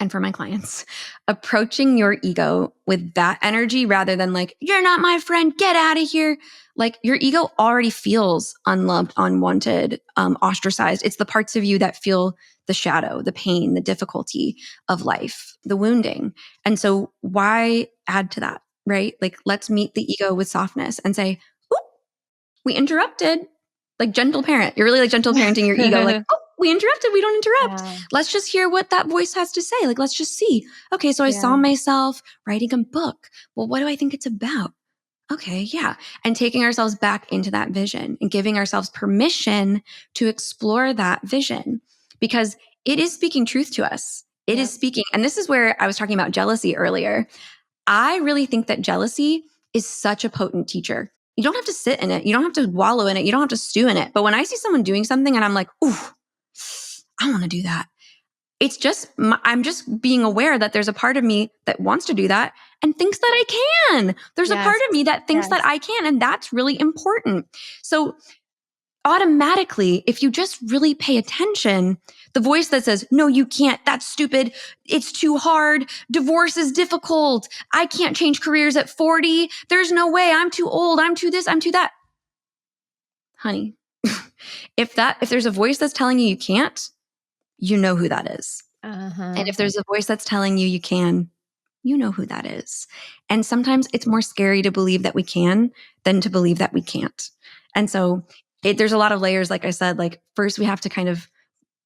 and for my clients, approaching your ego with that energy rather than like, you're not my friend, get out of here. Like your ego already feels unloved, unwanted, ostracized. It's the parts of you that feel the shadow, the pain, the difficulty of life, the wounding. And so why add to that, right? Like let's meet the ego with softness and say, oop, we interrupted. Like gentle parent. You're really like gentle parenting your ego. Like, oh, we interrupted. We don't interrupt. Yeah. Let's just hear what that voice has to say. Like, let's just see. Okay, so I saw myself writing a book. Well, what do I think it's about? Okay, yeah. And taking ourselves back into that vision and giving ourselves permission to explore that vision because it is speaking truth to us. It is speaking. And this is where I was talking about jealousy earlier. I really think that jealousy is such a potent teacher. You don't have to sit in it. You don't have to wallow in it. You don't have to stew in it. But when I see someone doing something and I'm like, ooh, I want to do that. It's just, I'm just being aware that there's a part of me that wants to do that and thinks that I can. There's a part of me that thinks that I can. And that's really important. So automatically, if you just really pay attention, the voice that says, no, you can't, that's stupid, it's too hard, divorce is difficult, I can't change careers at 40, there's no way, I'm too old, I'm too this, I'm too that. Honey, if there's a voice that's telling you you can't, you know who that is. And if there's a voice that's telling you you can, you know who that is. And sometimes it's more scary to believe that we can than to believe that we can't. And so there's a lot of layers, like I said, like first we have to kind of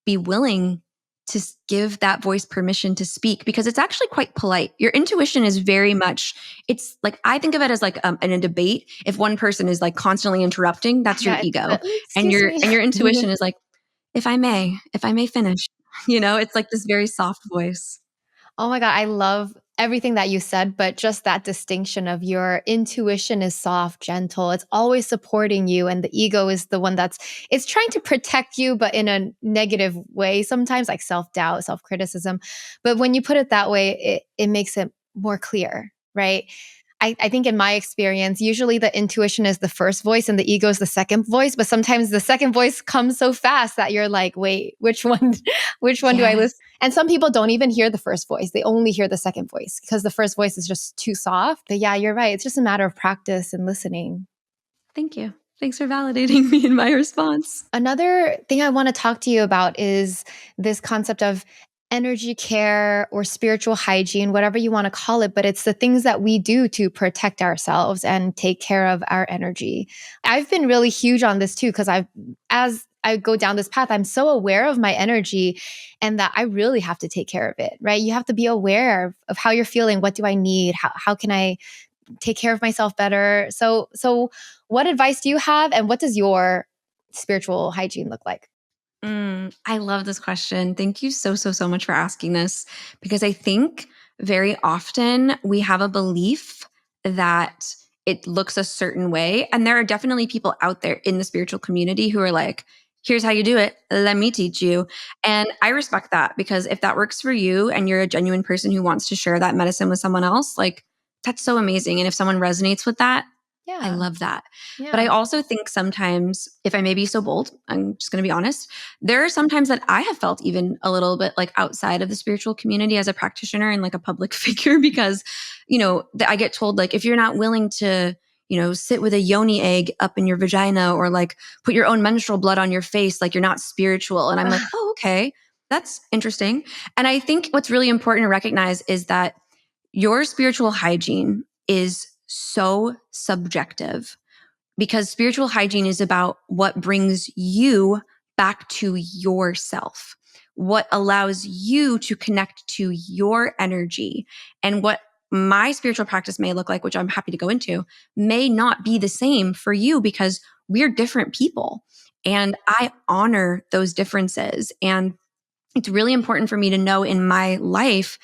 be willing to give that voice permission to speak because it's actually quite polite. Your intuition is very much, it's like, I think of it as like in a debate. If one person is like constantly interrupting, that's your ego. And your intuition is like, if I may finish, it's like this very soft voice. Oh my God, I love everything that you said, but just that distinction of your intuition is soft, gentle. It's always supporting you. And the ego is the one it's trying to protect you, but in a negative way, sometimes like self-doubt, self-criticism. But when you put it that way, it makes it more clear, right? I think in my experience, usually the intuition is the first voice and the ego is the second voice. But sometimes the second voice comes so fast that you're like, wait, which one do I listen? And some people don't even hear the first voice. They only hear the second voice because the first voice is just too soft. But yeah, you're right. It's just a matter of practice and listening. Thank you. Thanks for validating me in my response. Another thing I want to talk to you about is this concept of energy care or spiritual hygiene, whatever you want to call it, but it's the things that we do to protect ourselves and take care of our energy. I've been really huge on this too, because as I go down this path, I'm so aware of my energy and that I really have to take care of it, right? You have to be aware of how you're feeling. What do I need? How can I take care of myself better? So what advice do you have, and what does your spiritual hygiene look like? I love this question. Thank you so much for asking this, because I think very often we have a belief that it looks a certain way. And there are definitely people out there in the spiritual community who are like, here's how you do it. Let me teach you. And I respect that, because if that works for you and you're a genuine person who wants to share that medicine with someone else, like that's so amazing. And if someone resonates with that, I Yeah. love that. But I Yeah. also think sometimes, if I may be so bold, I'm just going to be honest, there are sometimes that I have felt even a little bit like outside of the spiritual community as a practitioner and like a public figure, because, I get told, like, if you're not willing to, sit with a yoni egg up in your vagina, or like put your own menstrual blood on your face, like you're not spiritual. And I'm like, oh, okay, that's interesting. And I think what's really important to recognize is that your spiritual hygiene is so subjective, because spiritual hygiene is about what brings you back to yourself, what allows you to connect to your energy. And what my spiritual practice may look like, which I'm happy to go into, may not be the same for you, because we're different people. And I honor those differences. And it's really important for me to know in my life,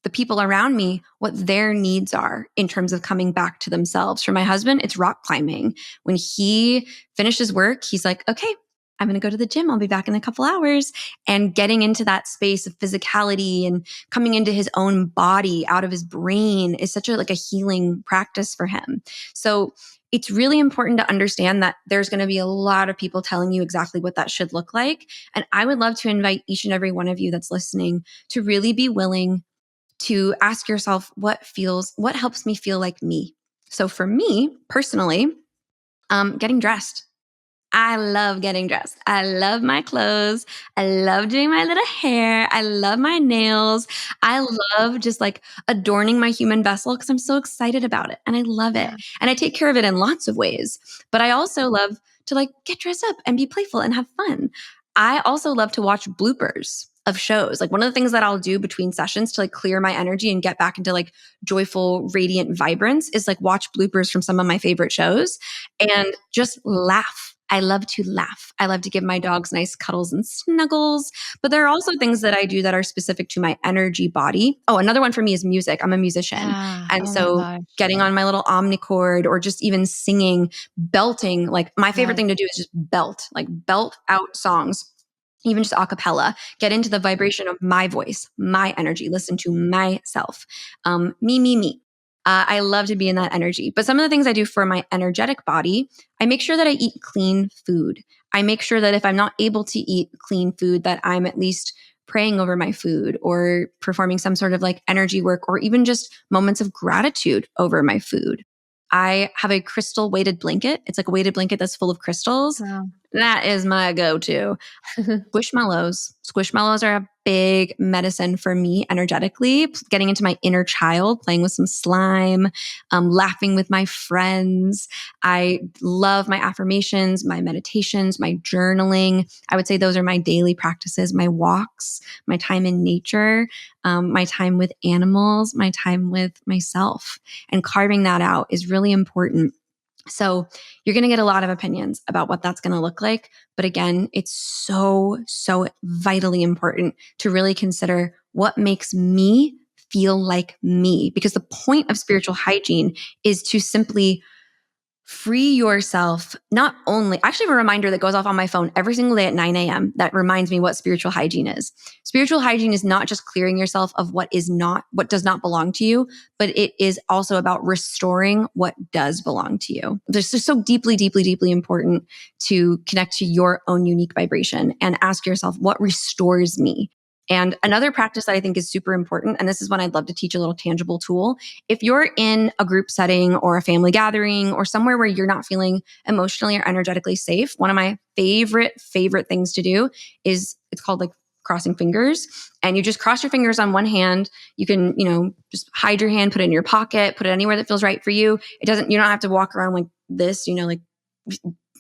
the people around me, what their needs are in terms of coming back to themselves. For my husband, it's rock climbing. When he finishes work, he's like, okay, I'm going to go to the gym. I'll be back in a couple hours. And getting into that space of physicality and coming into his own body out of his brain is such a healing practice for him. So it's really important to understand that there's going to be a lot of people telling you exactly what that should look like. And I would love to invite each and every one of you that's listening to really be willing to ask yourself what helps me feel like me. So for me personally, getting dressed. I love getting dressed. I love my clothes. I love doing my little hair. I love my nails. I love just like adorning my human vessel, because I'm so excited about it and I love it. Yeah. And I take care of it in lots of ways. But I also love to like get dressed up and be playful and have fun. I also love to watch bloopers of shows. Like one of the things that I'll do between sessions to like clear my energy and get back into like joyful, radiant vibrance is like watch bloopers from some of my favorite shows and just laugh. I love to laugh. I love to give my dogs nice cuddles and snuggles. But there are also things that I do that are specific to my energy body. Oh, another one for me is music. I'm a musician. Yeah. And Oh my so gosh. getting on my little omnichord, or just even singing, belting, like my favorite Yes. thing to do is just belt out songs, even just a cappella, get into the vibration of my voice, my energy, listen to myself. Me. I love to be in that energy. But some of the things I do for my energetic body, I make sure that I eat clean food. I make sure that if I'm not able to eat clean food, that I'm at least praying over my food or performing some sort of like energy work, or even just moments of gratitude over my food. I have a crystal weighted blanket. It's like a weighted blanket that's full of crystals. Wow. That is my go-to. Squishmallows. Squishmallows are a big medicine for me energetically, getting into my inner child, playing with some slime, laughing with my friends. I love my affirmations, my meditations, my journaling. I would say those are my daily practices, my walks, my time in nature, my time with animals, my time with myself. And carving that out is really important. So you're going to get a lot of opinions about what that's going to look like. But again, it's so vitally important to really consider what makes me feel like me. Because the point of spiritual hygiene is to simply free yourself. Not only, I actually have a reminder that goes off on my phone every single day at 9 a.m. that reminds me what spiritual hygiene is. Spiritual hygiene is not just clearing yourself of what does not belong to you, but it is also about restoring what does belong to you. It's just so deeply important to connect to your own unique vibration and ask yourself, what restores me? And another practice that I think is super important, and this is when I'd love to teach a little tangible tool. If you're in a group setting or a family gathering or somewhere where you're not feeling emotionally or energetically safe, one of my favorite things to do is, it's called like crossing fingers. And you just cross your fingers on one hand. You can, just hide your hand, put it in your pocket, put it anywhere that feels right for you. You don't have to walk around like this,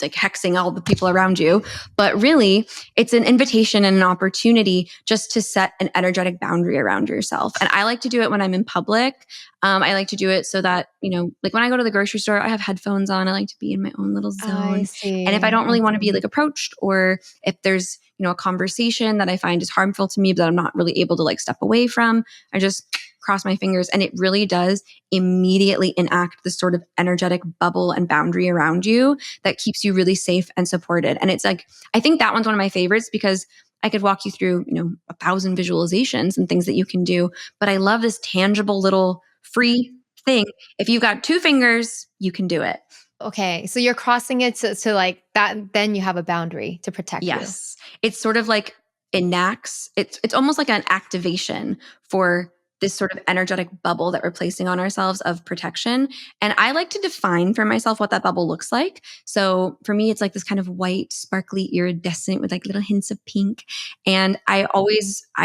like hexing all the people around you. But really, it's an invitation and an opportunity just to set an energetic boundary around yourself. And I like to do it when I'm in public. I like to do it so that, like when I go to the grocery store, I have headphones on. I like to be in my own little I zone. And if I see. don't really want to be like approached, or if there's, a conversation that I find is harmful to me, but I'm not really able to like step away from, I just cross my fingers. And it really does immediately enact this sort of energetic bubble and boundary around you that keeps you really safe and supported. And it's like, I think that one's one of my favorites because I could walk you through, 1,000 visualizations and things that you can do. But I love this tangible little free thing. If you've got two fingers, you can do it. Okay. So you're crossing it to like that, then you have a boundary to protect you. Yes. It's sort of like enacts, it's almost like an activation for this sort of energetic bubble that we're placing on ourselves of protection. And I like to define for myself what that bubble looks like. So for me, it's like this kind of white, sparkly, iridescent with like little hints of pink. And I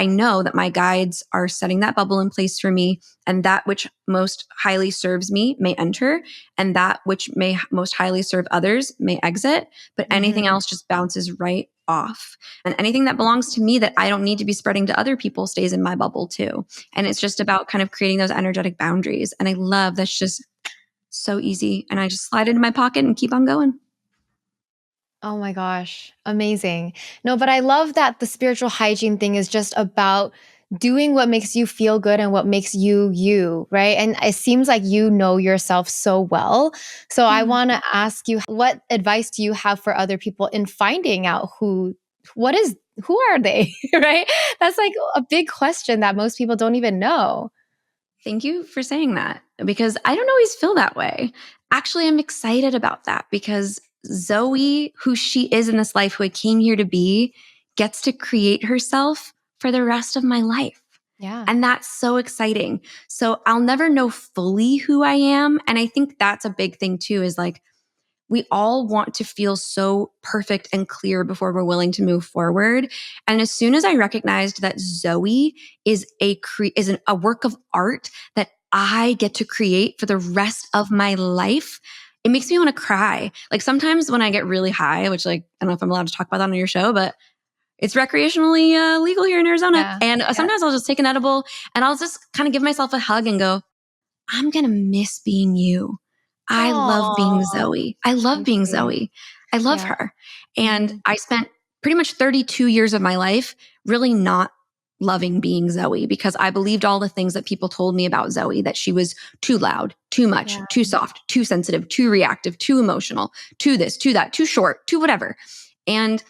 know that my guides are setting that bubble in place for me, and that which most highly serves me may enter, and that which may most highly serve others may exit. But anything else just bounces right off. And anything that belongs to me that I don't need to be spreading to other people stays in my bubble too. And it's just about kind of creating those energetic boundaries. And I love that's just so easy. And I just slide it in my pocket and keep on going. Oh my gosh, amazing. No, but I love that the spiritual hygiene thing is just about doing what makes you feel good and what makes you you, right? And it seems like you know yourself so well. So I Yeah. want to ask you, what advice do you have for other people in finding out who are they, right? That's like a big question that most people don't even know. Thank you for saying that, because I don't always feel that way. Actually, I'm excited about that because Zoe, who she is in this life, who I came here to be, gets to create herself for the rest of my life. Yeah. And that's so exciting. So I'll never know fully who I am. And I think that's a big thing too, is like, we all want to feel so perfect and clear before we're willing to move forward. And as soon as I recognized that Zoe is a work of art that I get to create for the rest of my life, it makes me want to cry. Like sometimes when I get really high, which like, I don't know if I'm allowed to talk about that on your show, but it's recreationally legal here in Arizona. Yeah. And Yeah. sometimes I'll just take an edible and I'll just kind of give myself a hug and go, I'm going to miss being you. I love being Aw, Zoe. I love so being sweet. Zoe. I love Yeah. her. And Mhm. I spent pretty much 32 years of my life really not loving being Zoe because I believed all the things that people told me about Zoe, that she was too loud, too much, Yeah. too soft, too sensitive, too reactive, too emotional, too this, too that, too short, too whatever. And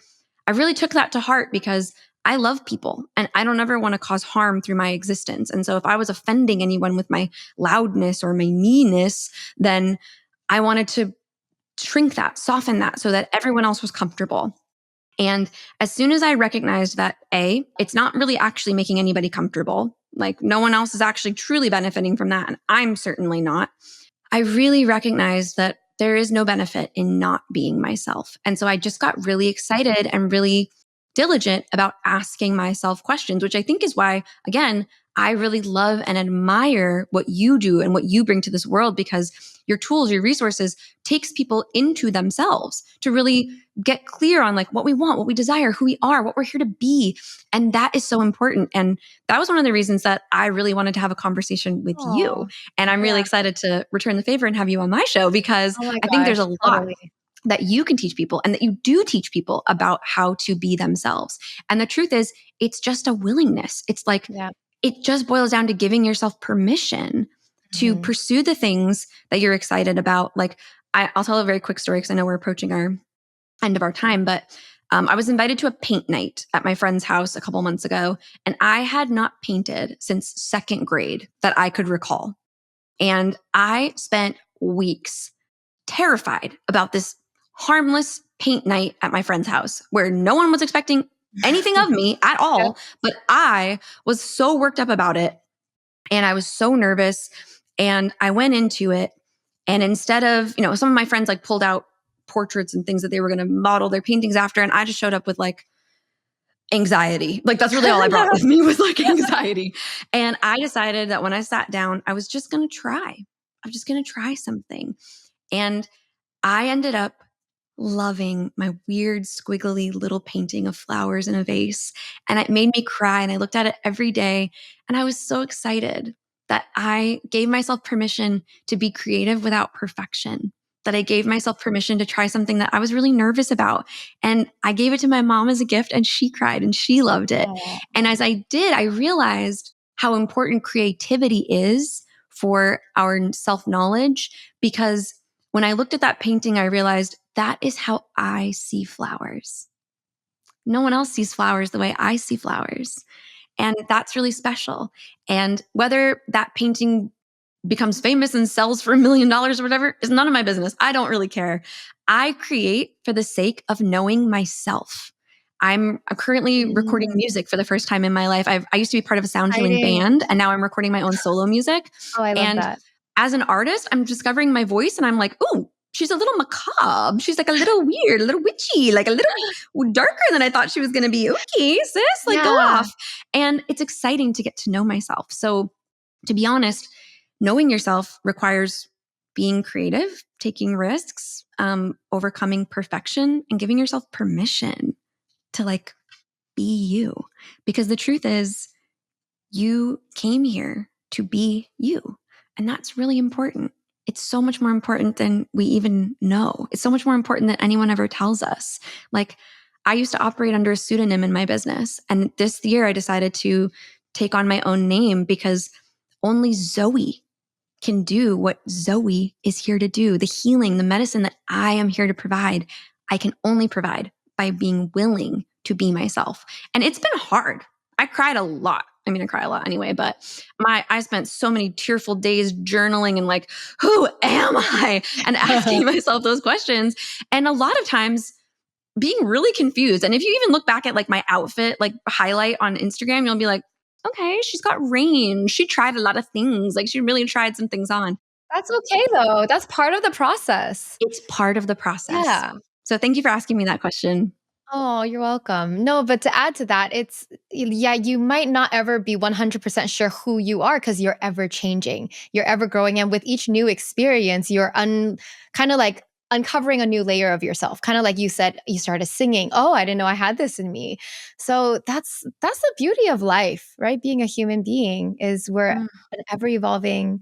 I really took that to heart because I love people and I don't ever want to cause harm through my existence. And so if I was offending anyone with my loudness or my meanness, then I wanted to shrink that, soften that so that everyone else was comfortable. And as soon as I recognized that, it's not really actually making anybody comfortable, like no one else is actually truly benefiting from that. And I'm certainly not. I really recognized that there is no benefit in not being myself. And so I just got really excited and really diligent about asking myself questions, which I think is why, again, I really love and admire what you do and what you bring to this world, because your tools, your resources takes people into themselves to really get clear on like what we want, what we desire, who we are, what we're here to be. And that is so important. And that was one of the reasons that I really wanted to have a conversation with you. Aw, And I'm really yeah. excited to return the favor and have you on my show because Oh my I think there's gosh, a lot totally. that you can teach people and that you do teach people about how to be themselves. And the truth is, it's just a willingness. It's like, Yeah. it just boils down to giving yourself permission to Mhm. pursue the things that you're excited about. Like, I'll tell a very quick story because I know we're approaching our end of our time, but I was invited to a paint night at my friend's house a couple months ago, and I had not painted since second grade that I could recall. And I spent weeks terrified about this harmless paint night at my friend's house where no one was expecting anything of me at Yep. all. But I was so worked up about it and I was so nervous and I went into it. And instead of, some of my friends like pulled out portraits and things that they were going to model their paintings after. And I just showed up with like anxiety. Like that's really all I brought with me was like anxiety. And I decided that when I sat down, I was just going to try. I'm just going to try something. And I ended up loving my weird, squiggly little painting of flowers in a vase. And it made me cry. And I looked at it every day. And I was so excited that I gave myself permission to be creative without perfection, that I gave myself permission to try something that I was really nervous about. And I gave it to my mom as a gift and she cried and she loved it. Oh, And as I did, I realized how important creativity is for our self-knowledge, because when I looked at that painting, I realized that is how I see flowers. No one else sees flowers the way I see flowers. And that's really special. And whether that painting becomes famous and sells for $1 million or whatever is none of my business. I don't really care. I create for the sake of knowing myself. I'm currently recording mm, music for the first time in my life. I used to be part of a sound healing exciting. band, and now I'm recording my own solo music. Oh, I love And that. as an artist, I'm discovering my voice and I'm like, ooh, she's a little macabre. She's like a little weird, a little witchy, like a little darker than I thought she was going to be. Okay, sis, like go Yeah. off. And it's exciting to get to know myself. So to be honest, knowing yourself requires being creative, taking risks, overcoming perfection, and giving yourself permission to like be you. Because the truth is, you came here to be you. And that's really important. It's so much more important than we even know. It's so much more important than anyone ever tells us. Like, I used to operate under a pseudonym in my business. And this year I decided to take on my own name because only Zoey can do what Zoey is here to do. The healing, the medicine that I am here to provide, I can only provide by being willing to be myself. And it's been hard. I cried a lot. I mean, I cry a lot anyway, but I spent so many tearful days journaling and like, who am I? And asking myself those questions. And a lot of times being really confused. And if you even look back at like my outfit, like highlight on Instagram, you'll be like, okay, she's got range. She tried a lot of things. Like she really tried some things on. That's okay though. That's part of the process. It's part of the process. Yeah. So thank you for asking me that question. Oh, you're welcome. No, but to add to that, yeah, you might not ever be 100% sure who you are because you're ever changing. You're ever growing. And with each new experience, you're kind of like uncovering a new layer of yourself. Kind of like you said, you started singing. Oh, I didn't know I had this in me. So that's the beauty of life, right? Being a human being is we're Mm, an ever evolving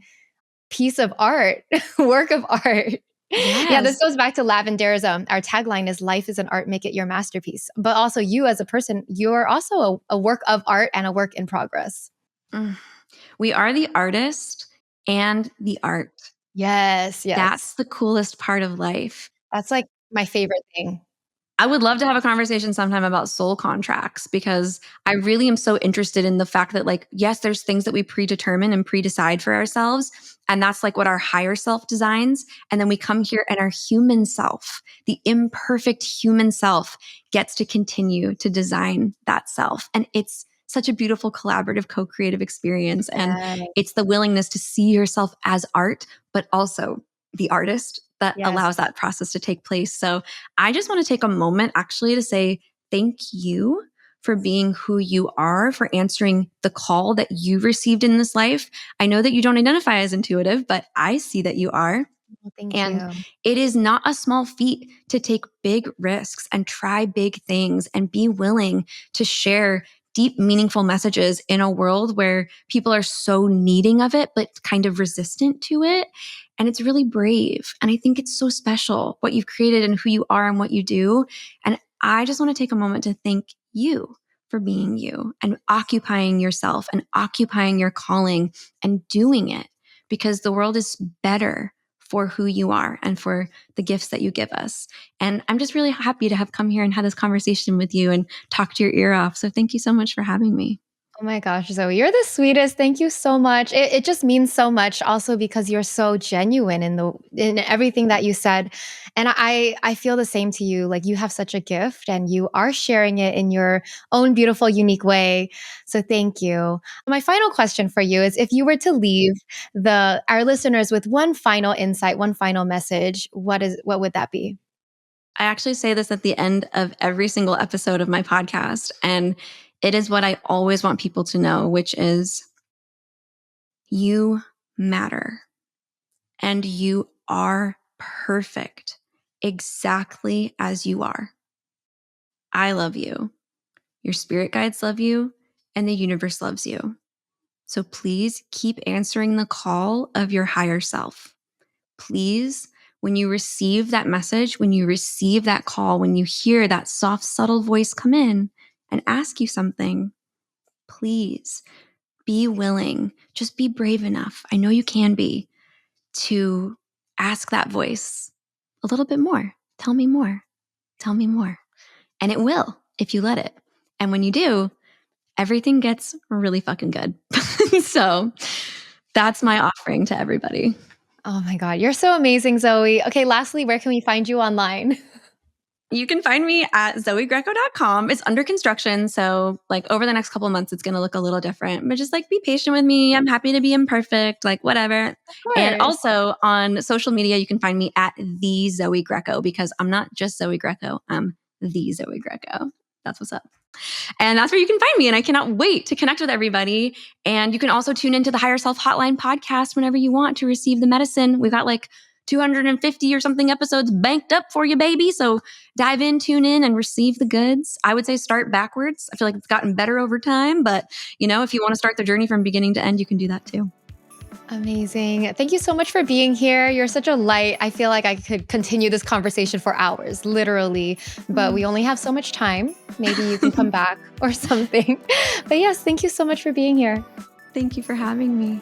piece of art, work of art. Yeah, this yes. goes back to Lavender's our tagline is life is an art, make it your masterpiece. But also you as a person, you're also a work of art and a work in progress. Mm. We are the artist and the art. Yes, yes. That's the coolest part of life. That's like my favorite thing. I would love to have a conversation sometime about soul contracts because I really am so interested in the fact that, like, yes, there's things that we predetermine and predecide for ourselves. And that's like what our higher self designs. And then we come here and our human self, the imperfect human self, gets to continue to design that self. And it's such a beautiful collaborative co-creative experience. And Yes, it's the willingness to see yourself as art, but also the artist that yes, allows that process to take place. So I just want to take a moment actually to say thank you for being who you are, for answering the call that you received in this life. I know that you don't identify as intuitive, but I see that you are. well, thank And you. it is not a small feat to take big risks and try big things and be willing to share deep, meaningful messages in a world where people are so needing of it, but kind of resistant to it. And it's really brave. And I think it's so special what you've created and who you are and what you do. And I just want to take a moment to thank you for being you and occupying yourself and occupying your calling and doing it because the world is better for who you are and for the gifts that you give us. And I'm just really happy to have come here and had this conversation with you and talked your ear off. So thank you so much for having me. Oh my gosh, Zoe, you're the sweetest. Thank you so much. It just means so much also because you're so genuine in everything that you said. And I feel the same to you. Like you have such a gift and you are sharing it in your own beautiful, unique way. So thank you. My final question for you is if you were to leave the our listeners with one final insight, one final message, what would that be? I actually say this at the end of every single episode of my podcast. And it is what I always want people to know, which is you matter and you are perfect exactly as you are. I love you. Your spirit guides love you and the universe loves you. So please keep answering the call of your higher self. Please, when you receive that message, when you receive that call, when you hear that soft, subtle voice come in and ask you something, please be willing, just be brave enough. I know you can be to ask that voice a little bit more. Tell me more. Tell me more. And it will if you let it. And when you do, everything gets really fucking good. So that's my offering to everybody. Oh my God, you're so amazing, Zoe. Okay, lastly, where can we find you online? You can find me at zoegreco.com. It's under construction. So like over the next couple of months, it's going to look a little different, but just like be patient with me. I'm happy to be imperfect, like whatever. Of And course. also on social media, you can find me at the Zoey Greco because I'm not just Zoey Greco. I'm the Zoey Greco. That's what's up. And that's where you can find me. And I cannot wait to connect with everybody. And you can also tune into the Higher Self Hotline podcast whenever you want to receive the medicine. We've got like 250 or something episodes banked up for you, baby. So dive in, tune in, and receive the goods. I would say start backwards. I feel like it's gotten better over time. But, if you want to start the journey from beginning to end, you can do that too. Amazing. Thank you so much for being here. You're such a light. I feel like I could continue this conversation for hours, literally, but we only have so much time. Maybe you can come back or something. But yes, thank you so much for being here. Thank you for having me.